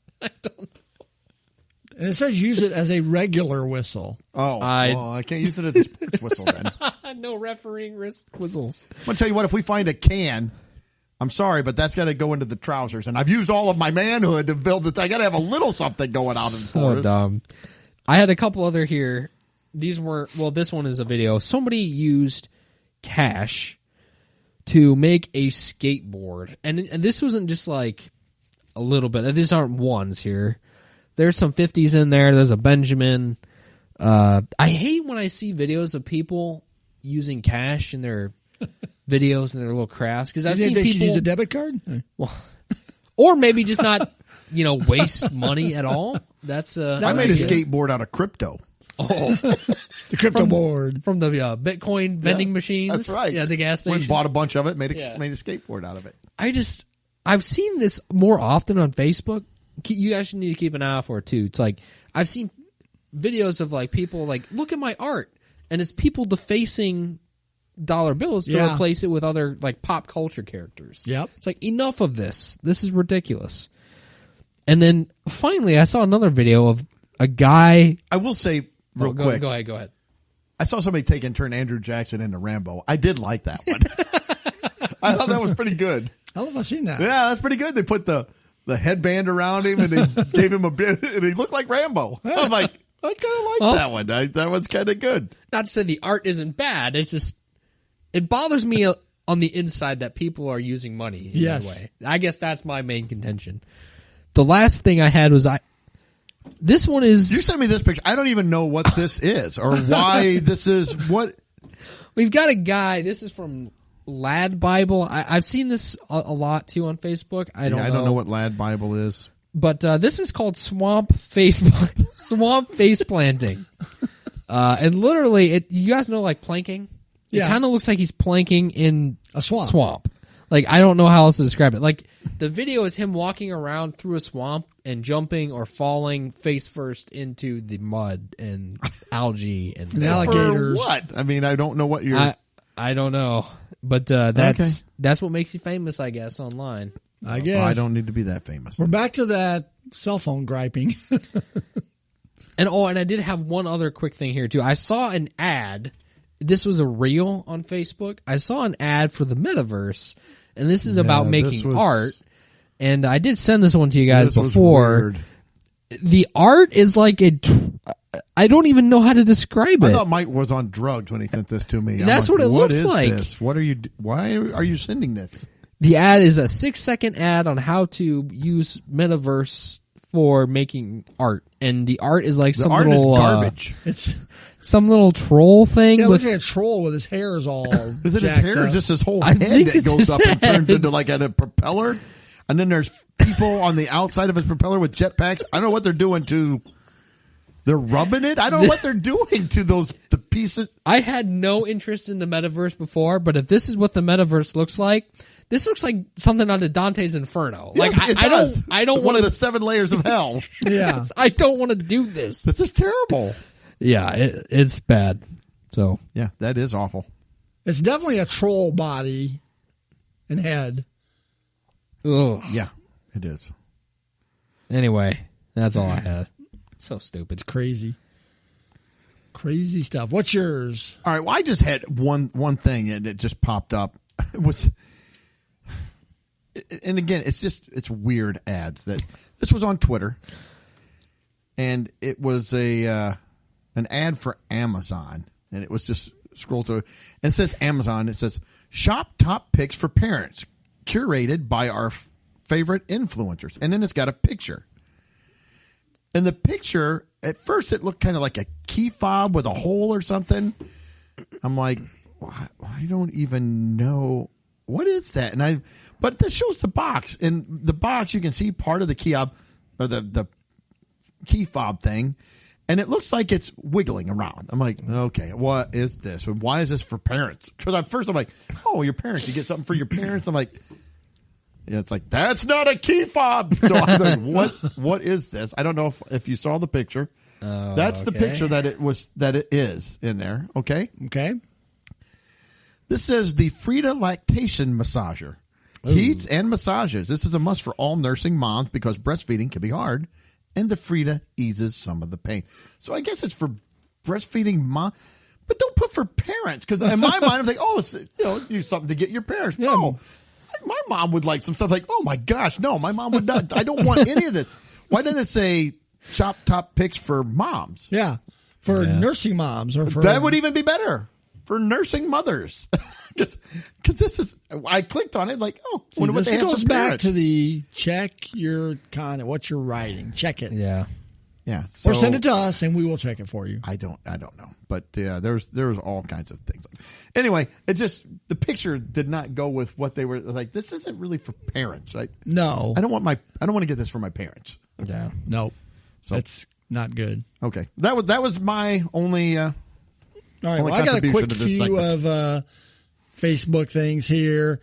And it says use it as a regular whistle. Oh, I- well, I can't use it as a sports whistle then. No refereeing whistles. I'm going to tell you what, if we find a can, I'm sorry, but that's got to go into the trousers. And I've used all of my manhood to build it. I got to have a little something going out in the So forest. dumb. I had a couple other here. These were, this one is a video. Somebody used cash to make a skateboard. And this wasn't just like a little bit. These aren't ones here. There's some 50s in there. There's a Benjamin. I hate when I see videos of people using cash in their videos and their little crafts. Because I've You think seen they should people, use a debit card? or maybe just not, waste money at all. That's I made a skateboard out of crypto. Oh. The crypto board. From the Bitcoin vending machines. That's right. Yeah, the gas Went and station. bought a bunch of it, made a Yeah. skateboard out of it. I've seen this more often on Facebook. You guys need to keep an eye out for it too. It's like I've seen videos of like people like, look at my art, and it's people defacing dollar bills to Yeah. replace it with other like pop culture characters. Yep. It's like, enough of this. This is ridiculous. And then finally, I saw another video of a guy. I will say real Go quick. Go ahead. I saw somebody take and turn Andrew Jackson into Rambo. I did like that one. I thought that was pretty good. I don't know if I've seen that. Yeah, that's pretty good. They put the headband around him and they gave him a bit, and he looked like Rambo. I was like, I kind of like Well- that one. That was kind of good. Not to say the art isn't bad. It's just it bothers me on the inside that people are using money in Yes. that way. I guess that's my main contention. The last thing I had was this one is You sent me this picture. I don't even know what this is or why this is. What? we've got a guy. This is from Lad Bible. I've seen this a lot too on Facebook. I don't know what Lad Bible is. but this is called swamp face planting. And literally, you guys know like planking. Yeah. It kind of looks like he's planking in A swamp. Like, I don't know how else to describe it. Like, the video is him walking around through a swamp and jumping or falling face first into the mud and algae and And alligators. For what? I mean, I don't know what you're. I don't know, but that's what makes you famous, I guess, online. I guess. I don't need to be that famous. We're back to that cell phone griping. And I did have one other quick thing here too. I saw an ad. This was a reel on Facebook. I saw an ad for the metaverse, and this is about this making was- art. And I did send this one to you guys This was before. weird. The art is like I don't even know how to describe I it. thought Mike was on drugs when he sent this to me. I'm That's like, what it looks is like. this? What are you? Why are you sending this? The ad is a 6-second ad on how to use metaverse for making art, and the art is like The some art little is garbage. It's some little troll thing. it with, looks like a troll with his hairs all. Is it his jacked hair or up. just his whole I head think that it's goes his up and turns head. into like a propeller? And then there's people on the outside of his propeller with jetpacks. I don't know what they're doing to. They're rubbing it. I don't know what they're doing to the pieces. I had no interest in the metaverse before, but if this is what the metaverse looks like, this looks like something out of Dante's Inferno. Like Yeah, it I does. don't One want of the to. 7 layers of hell. Yeah. I don't want to do this. This is terrible. Yeah, it's bad. So Yeah, that is awful. It's definitely a troll body and head. ugh. Yeah, it is. Anyway, that's all I had. So stupid. Crazy. Crazy stuff. What's yours? All right. Well, I just had one thing and it just popped up. It was, and again, it's weird ads that this was on Twitter, and it was an ad for Amazon, and it was just scroll through, and it says Amazon. It says shop top picks for parents, curated by our favorite influencers, and then it's got a picture. And the picture, at first, it looked kind of like a key fob with a hole or something. I'm like, I don't even know what is that. But this shows the box. In the box, you can see part of the key fob or the key fob thing, and it looks like it's wiggling around. I'm like, okay, what is this? And why is this for parents? Because at first I'm like, oh, your parents, you get something for your parents. I'm like, yeah, it's like, that's not a key fob. So I'm like, what is this? I don't know if you saw the picture. That's the picture that it is in there. Okay. Okay. This says the Frida Lactation Massager. Heats and massages. This is a must for all nursing moms because breastfeeding can be hard, and the Frida eases some of the pain. So I guess it's for breastfeeding mom, but don't put for parents, because in my mind I'm like, oh, it's, use something to get your parents. Yeah. No, my mom would like some stuff like, oh my gosh, no, my mom would not. I don't want any of this. Why didn't it say shop top picks for moms? Yeah. For nursing moms or for. That would even be better for nursing mothers. Because this is, I clicked on it like, oh, See, this goes back parents. to the check your what you're writing. Check it. Yeah. Yeah. So, Or send it to us and we will check it for you. I don't know. But yeah, there was all kinds of things. Anyway, the picture did not go with what they were like. This isn't really for parents. No. I don't want to get this for my parents. Yeah. No. So that's not good. Okay. That was my only All right. Well, I got a quick few of Facebook things here.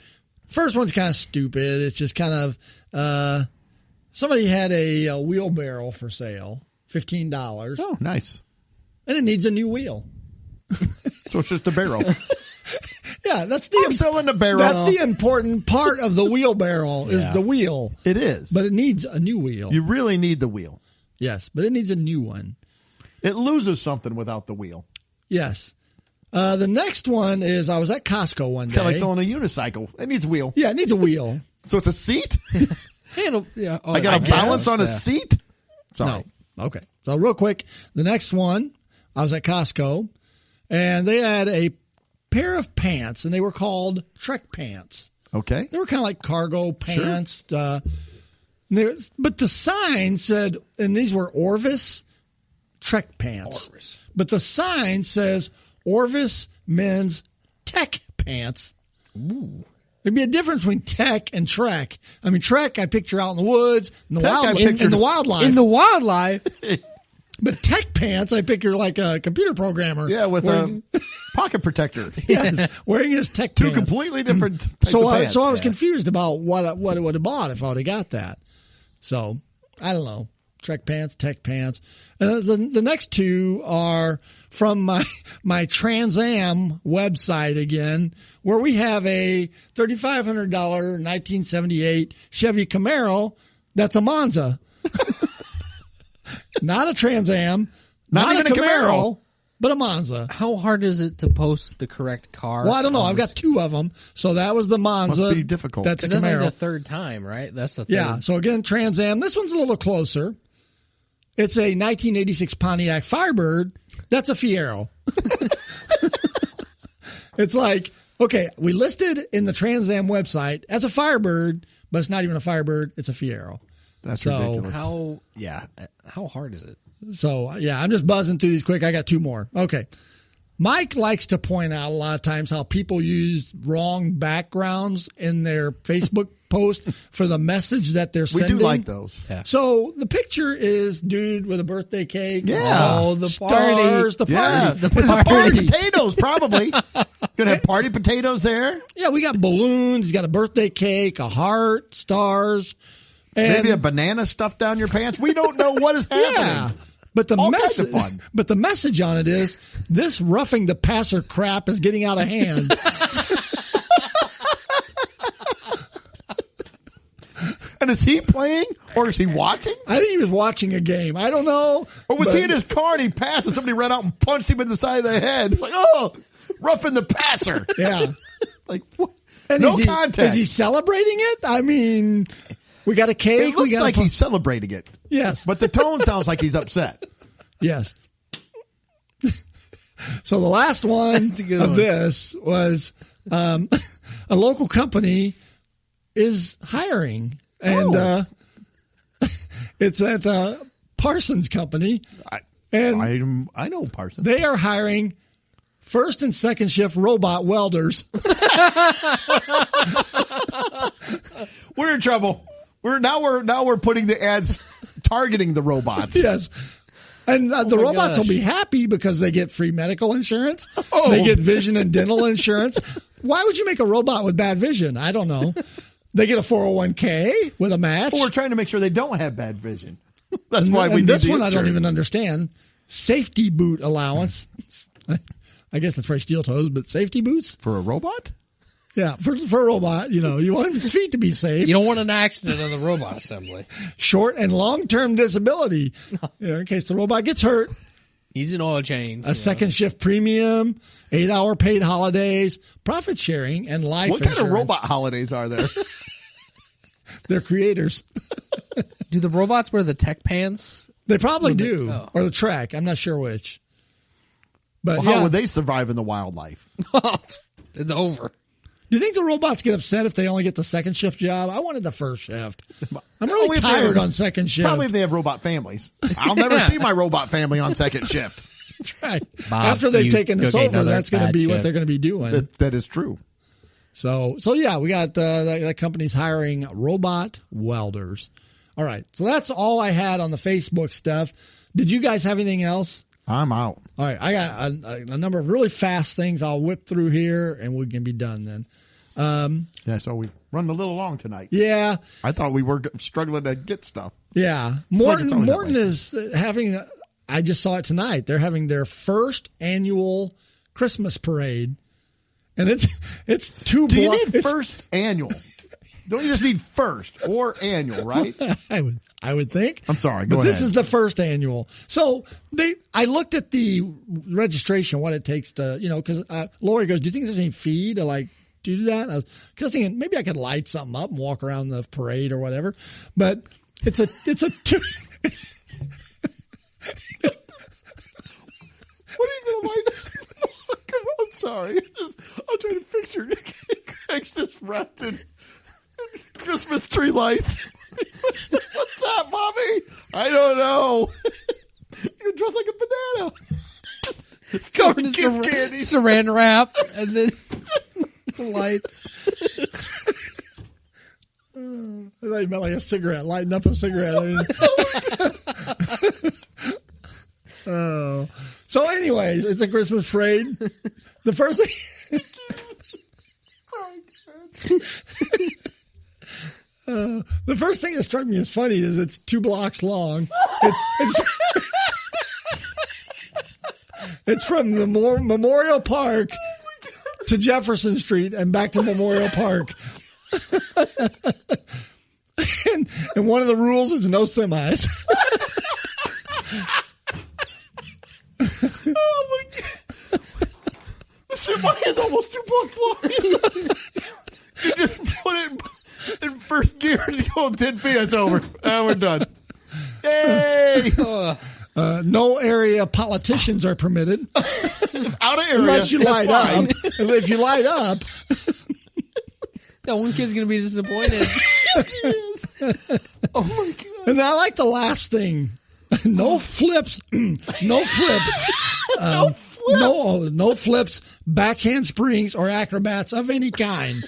First one's kind of stupid. It's just kind of somebody had a wheelbarrow for sale, $15. Oh, nice. And it needs a new wheel. So it's just a barrel. Yeah, that's I'm selling the barrel. That's the important part of the wheelbarrow is the wheel. It is. But it needs a new wheel. You really need the wheel. Yes, but it needs a new one. It loses something without the wheel. Yes. The next one is I was at Costco one day. Kind of like selling a unicycle. It needs a wheel. Yeah, it needs a wheel. So it's a seat? Handle. Yeah. Oh, I got to balance on a seat? Sorry. No. Okay. So real quick, the next one, I was at Costco, and they had a pair of pants, and they were called Trek pants. Okay. They were kind of like cargo pants. Sure. But the sign said, and these were Orvis Trek pants. Orvis. But the sign says Orvis men's tech pants. Ooh. There'd be a difference between tech and Trek. I mean, Trek I picture out in the woods, in the wildlife. In the wildlife. But tech pants, I picture like a computer programmer. Yeah, with a pocket protector. Yes, wearing his tech Two pants. completely different types of pants. So I was confused about what I would have bought if I would have got that. So I don't know. Trek pants, tech pants. The next two are from my Trans Am website again, where we have a $3,500 1978 Chevy Camaro that's a Monza. Not a Trans Am, not even a a Camaro, Camaro. but a Monza. How hard is it to post the correct car? Well, I don't know. I've got two of them. So that was the Monza. Must be difficult. That's a That's like Camaro. the third time, right? That's the third. Yeah. So again, Trans Am. This one's a little closer. It's a 1986 Pontiac Firebird. That's a Fiero. It's like, okay, we listed in the Trans Am website as a Firebird, but it's not even a Firebird. It's a Fiero. That's So, ridiculous. How hard is it? So yeah, I'm just buzzing through these quick. I got two more. Okay. Mike likes to point out a lot of times how people use wrong backgrounds in their Facebook post for the message that they're We sending. do like those. Yeah. So the picture is dude with a birthday cake. Yeah. Oh, the Party. stars, the Yeah. party. It's a party potatoes, probably. Gonna have party potatoes there. Yeah, we got balloons. He's got a birthday cake, a heart, stars. And Maybe a banana stuffed down your pants. We don't know what is happening. yeah. But the All kinds of message, fun. but the message on it is this roughing the passer crap is getting out of hand. And is he playing Or is he watching? I think he was watching a game. I don't know. Or was but- he in his car and he passed and somebody ran out and punched him in the side of the head? Like, oh, roughing the passer. Yeah. Like, what? And No is he, contact. Is he celebrating it? I mean, we got a cake. It looks we got like he's celebrating it. Yes. But the tone sounds like he's upset. Yes. So the last one That's a good of one. this was a local company is hiring, and it's at Parsons Company, and I know Parsons. they are hiring first and second shift robot welders. We're in trouble. We're putting the ads targeting the robots. Yes. And the my robots will gosh. be happy because they get free medical insurance. Oh. They get vision and dental insurance. Why would you make a robot with bad vision? I don't know. They get a 401k with a match. Well, we're trying to make sure they don't have bad vision. That's why we And need this the one I don't insurance. even understand. Safety boot allowance. I guess that's probably steel toes, but safety boots? For a robot? Yeah, for a robot, you want his feet to be safe. You don't want an accident on the robot assembly. Short and long-term disability. In case the robot gets hurt. He's an oil change. A second shift premium, 8-hour paid holidays, profit sharing, and life What insurance. kind of robot holidays are there? They're creators. Do the robots wear the tech pants? They probably do. oh. Or the Trek. I'm not sure which. But Well, yeah. how would they survive in the wildlife? It's over. Do you think the robots get upset if they only get the second shift job? I wanted the first shift. I'm really Only if they tired have- on second shift. Probably if they have robot families. I'll never see my robot family on second shift. Right. Bob, After they've you taken this go get over, another that's going to bad be what shift. they're going to be doing. That is true. So yeah, we got that company's hiring robot welders. All right. So that's all I had on the Facebook stuff. Did you guys have anything else? I'm out. All right. I got a number of really fast things I'll whip through here and we can be done then. Yeah, so we run a little long tonight. Yeah. I thought we were struggling to get stuff. Yeah. like it's always that Morton way. is having, I just saw it tonight. They're having their first annual Christmas parade. And it's two Do you blocks. need first annual? Don't you just need first or annual, right? I would think. I'm sorry. Go But ahead. this is the first annual. So I looked at the registration, what it takes to, because Lori goes, do you think there's any fee to like do that? I was thinking maybe I could light something up and walk around the parade or whatever. But it's a two. What are you going to like? I'm sorry. I'm trying to picture Greg's just wrapped in Christmas tree lights. What's that, Bobby? I don't know. You're dressed like a banana. Covered in Gift candy. saran wrap and then the lights. I thought you meant like a cigarette, lighting up a cigarette. Oh. So anyways, it's a Christmas parade. The first thing. The first thing that struck me as funny is it's 2 blocks long. It's from the Memorial Park to Jefferson Street and back to Memorial Park. and one of the rules is no semis. Oh my God. Listen, mine is almost 2 blocks long. You just put it in first gear and you go 10 feet. It's over. And we're done. Yay! No area politicians are permitted Out of area. unless you That's light fine. up. And if you light up, That one kid's going to be disappointed. Oh my God. and I like the last thing. No flips. No flips. No flips, backhand springs, or acrobats of any kind.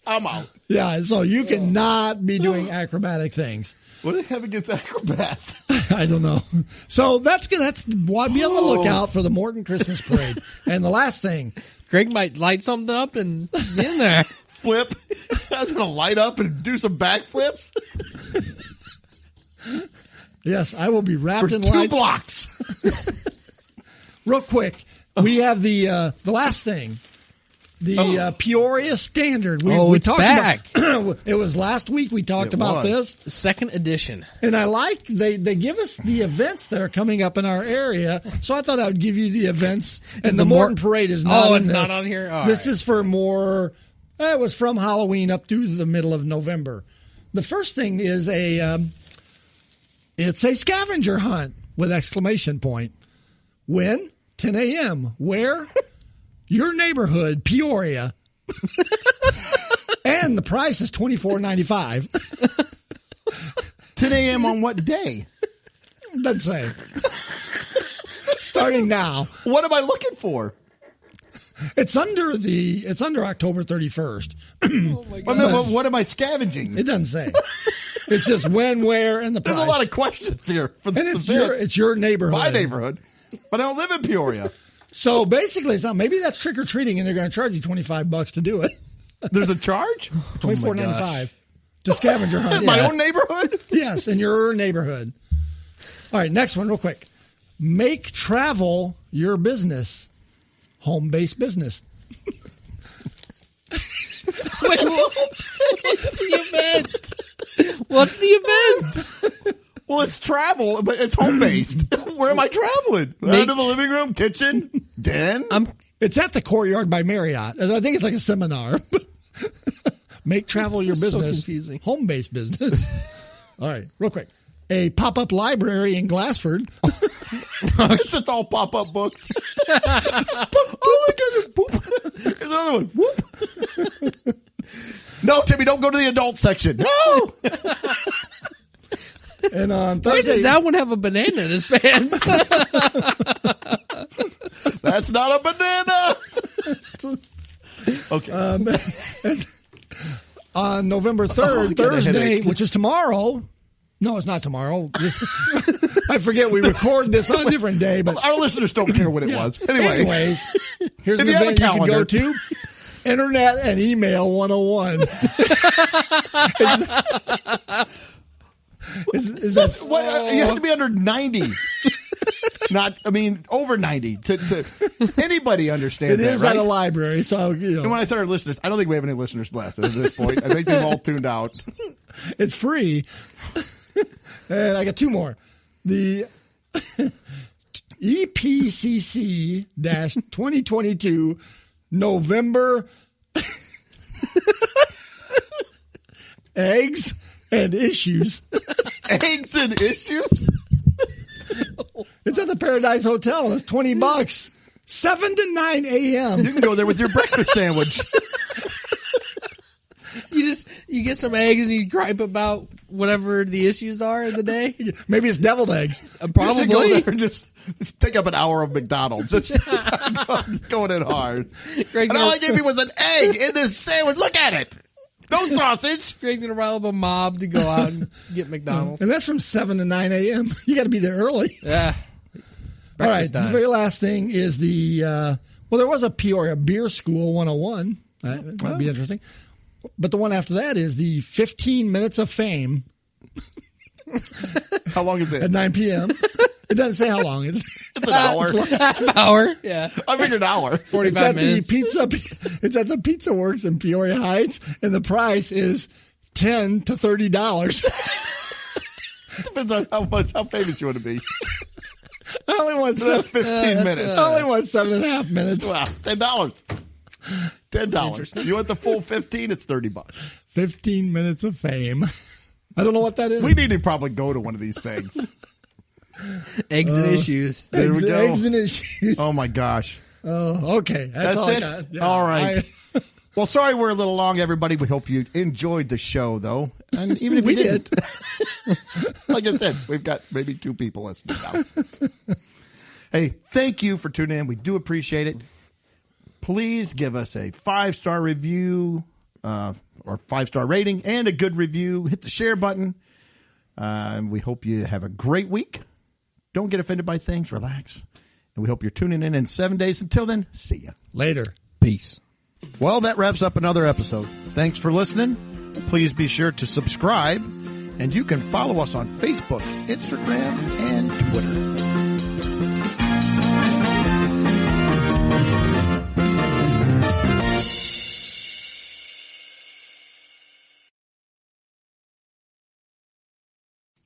I'm out. Yeah, so you cannot be doing acrobatic things. What do they have against acrobats? I don't know. So that's why be on the lookout for the Morton Christmas Parade. And the last thing, Greg might light something up and be in there. Flip. I was going to light up and do some backflips yes, I will be for wrapped in 2 lights. blocks. Real quick, we have the last thing. The Peoria Standard. We it's talked back. About, it was last week we talked It about was. this. Second edition. And I like they give us the events that are coming up in our area. So I thought I would give you the events. And the Morton Parade is not Oh, on it's this. not on here? All this right. is for more. It was from Halloween up through the middle of November. The first thing is it's a scavenger hunt with exclamation point. When? 10 a.m. Where? Your neighborhood, Peoria. And the price is $24.95. 10 a.m. on what day? Doesn't say. Starting now. What am I looking for? It's under October 31st. Oh my I god. mean, what am I scavenging? It doesn't say. It's just when, where, and the price. There's a lot of questions here for and this it's your neighborhood. my neighborhood, but I don't live in Peoria. So basically, maybe that's trick or treating, and they're going to charge you $25 to do it. There's a charge? $24.95 to scavenger hunt. My own neighborhood? Yes, in your neighborhood. All right, next one, real quick. Make travel your business. Home-based business. Wait, what's the event? What's the event? Well, it's travel, but it's home based. Where am I traveling? Into the living room, kitchen, den? It's at the Courtyard by Marriott. I think it's like a seminar. Make travel your This is so business. confusing. Home-based business. All right, real quick. A pop-up library in Glassford. It's just all pop up books. Oh, look at it. Boop. There's another one. Whoop. No, Timmy, don't go to the adult section. No. And on Why Thursday, does that one have a banana in his pants? That's not a banana. Okay. on November 3rd, I got a Thursday, headache. which is tomorrow. No, it's not tomorrow. I forget we record this on a different day, but Our listeners don't care what it was. Anyways, here's If an you have a event you can calendar. go to. Internet and email 101. Is that what, you have to be under 90. Over 90 to anybody understands it that, is right? at a library, so And when I said our listeners, I don't think we have any listeners left at this point. I think they've all tuned out. it's free. And I got two more. The EPCC-2022 November Eggs and Issues. Eggs and issues? It's at the Paradise Hotel. It's $20. 7 to 9 a.m. You can go there with your breakfast sandwich. You get some eggs and you gripe about whatever the issues are in the day. Maybe it's deviled eggs. You should go Probably. there and just take up an hour of McDonald's. It's going in hard. Greg's And all I gonna, gave you was an egg in this sandwich. Look at it. No sausage. Greg's gonna rile up a mob to go out and get McDonald's. And that's from 7 to 9 a.m. You got to be there early. Yeah. All right. Breakfast The time. very last thing is there was a Peoria Beer School 101. That might be interesting. But the one after that is the 15 Minutes of Fame How long is at it? 9 p.m. It doesn't say how long. It's An hour. Half hour. Yeah. I figured an hour. 45 at minutes. It's at the Pizza Works in Peoria Heights, and the price is $10 to $30. Depends on how famous you want to be. I only want So that's 15 that's, minutes. I only want 7.5 minutes. Wow, $10. $10. You want the full 15? It's $30. 15 minutes of fame. I don't know what that is. We need to probably go to one of these things. Eggs and issues. There we go. Eggs and issues. Oh my gosh. Oh, okay. That's all it? I got. Yeah. All right. Well, sorry we're a little long, everybody. We hope you enjoyed the show, though. And even if We you didn't, like I said, we've got maybe 2 people listening now. Hey, thank you for tuning in. We do appreciate it. Please give us a 5-star review or 5-star rating and a good review. Hit the share button. We hope you have a great week. Don't get offended by things. Relax. And we hope you're tuning in 7 days. Until then, see ya. Later. Peace. Well, that wraps up another episode. Thanks for listening. Please be sure to subscribe, and you can follow us on Facebook, Instagram, and Twitter.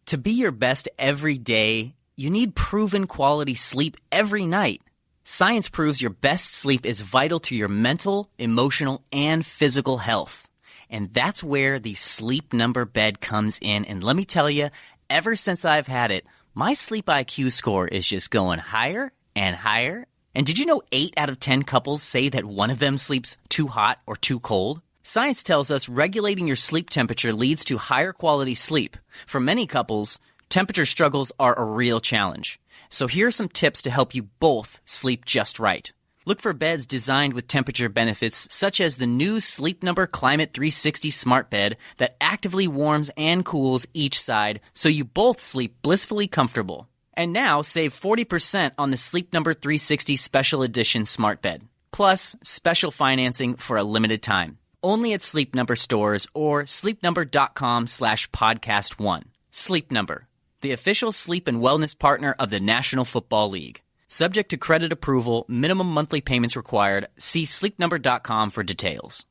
To be your best every day, you need proven quality sleep every night. Science proves your best sleep is vital to your mental, emotional, and physical health. And that's where the Sleep Number bed comes in. And let me tell you, ever since I've had it, my sleep IQ score is just going higher and higher. And did you know 8 out of 10 couples say that one of them sleeps too hot or too cold? Science tells us regulating your sleep temperature leads to higher quality sleep. For many couples, temperature struggles are a real challenge. So here are some tips to help you both sleep just right. Look for beds designed with temperature benefits, such as the new Sleep Number Climate 360 smart bed that actively warms and cools each side so you both sleep blissfully comfortable. And now save 40% on the Sleep Number 360 Special Edition smart bed, plus special financing for a limited time. Only at Sleep Number stores or sleepnumber.com/podcast1. Sleep Number, the official sleep and wellness partner of the National Football League. Subject to credit approval, minimum monthly payments required. See sleepnumber.com for details.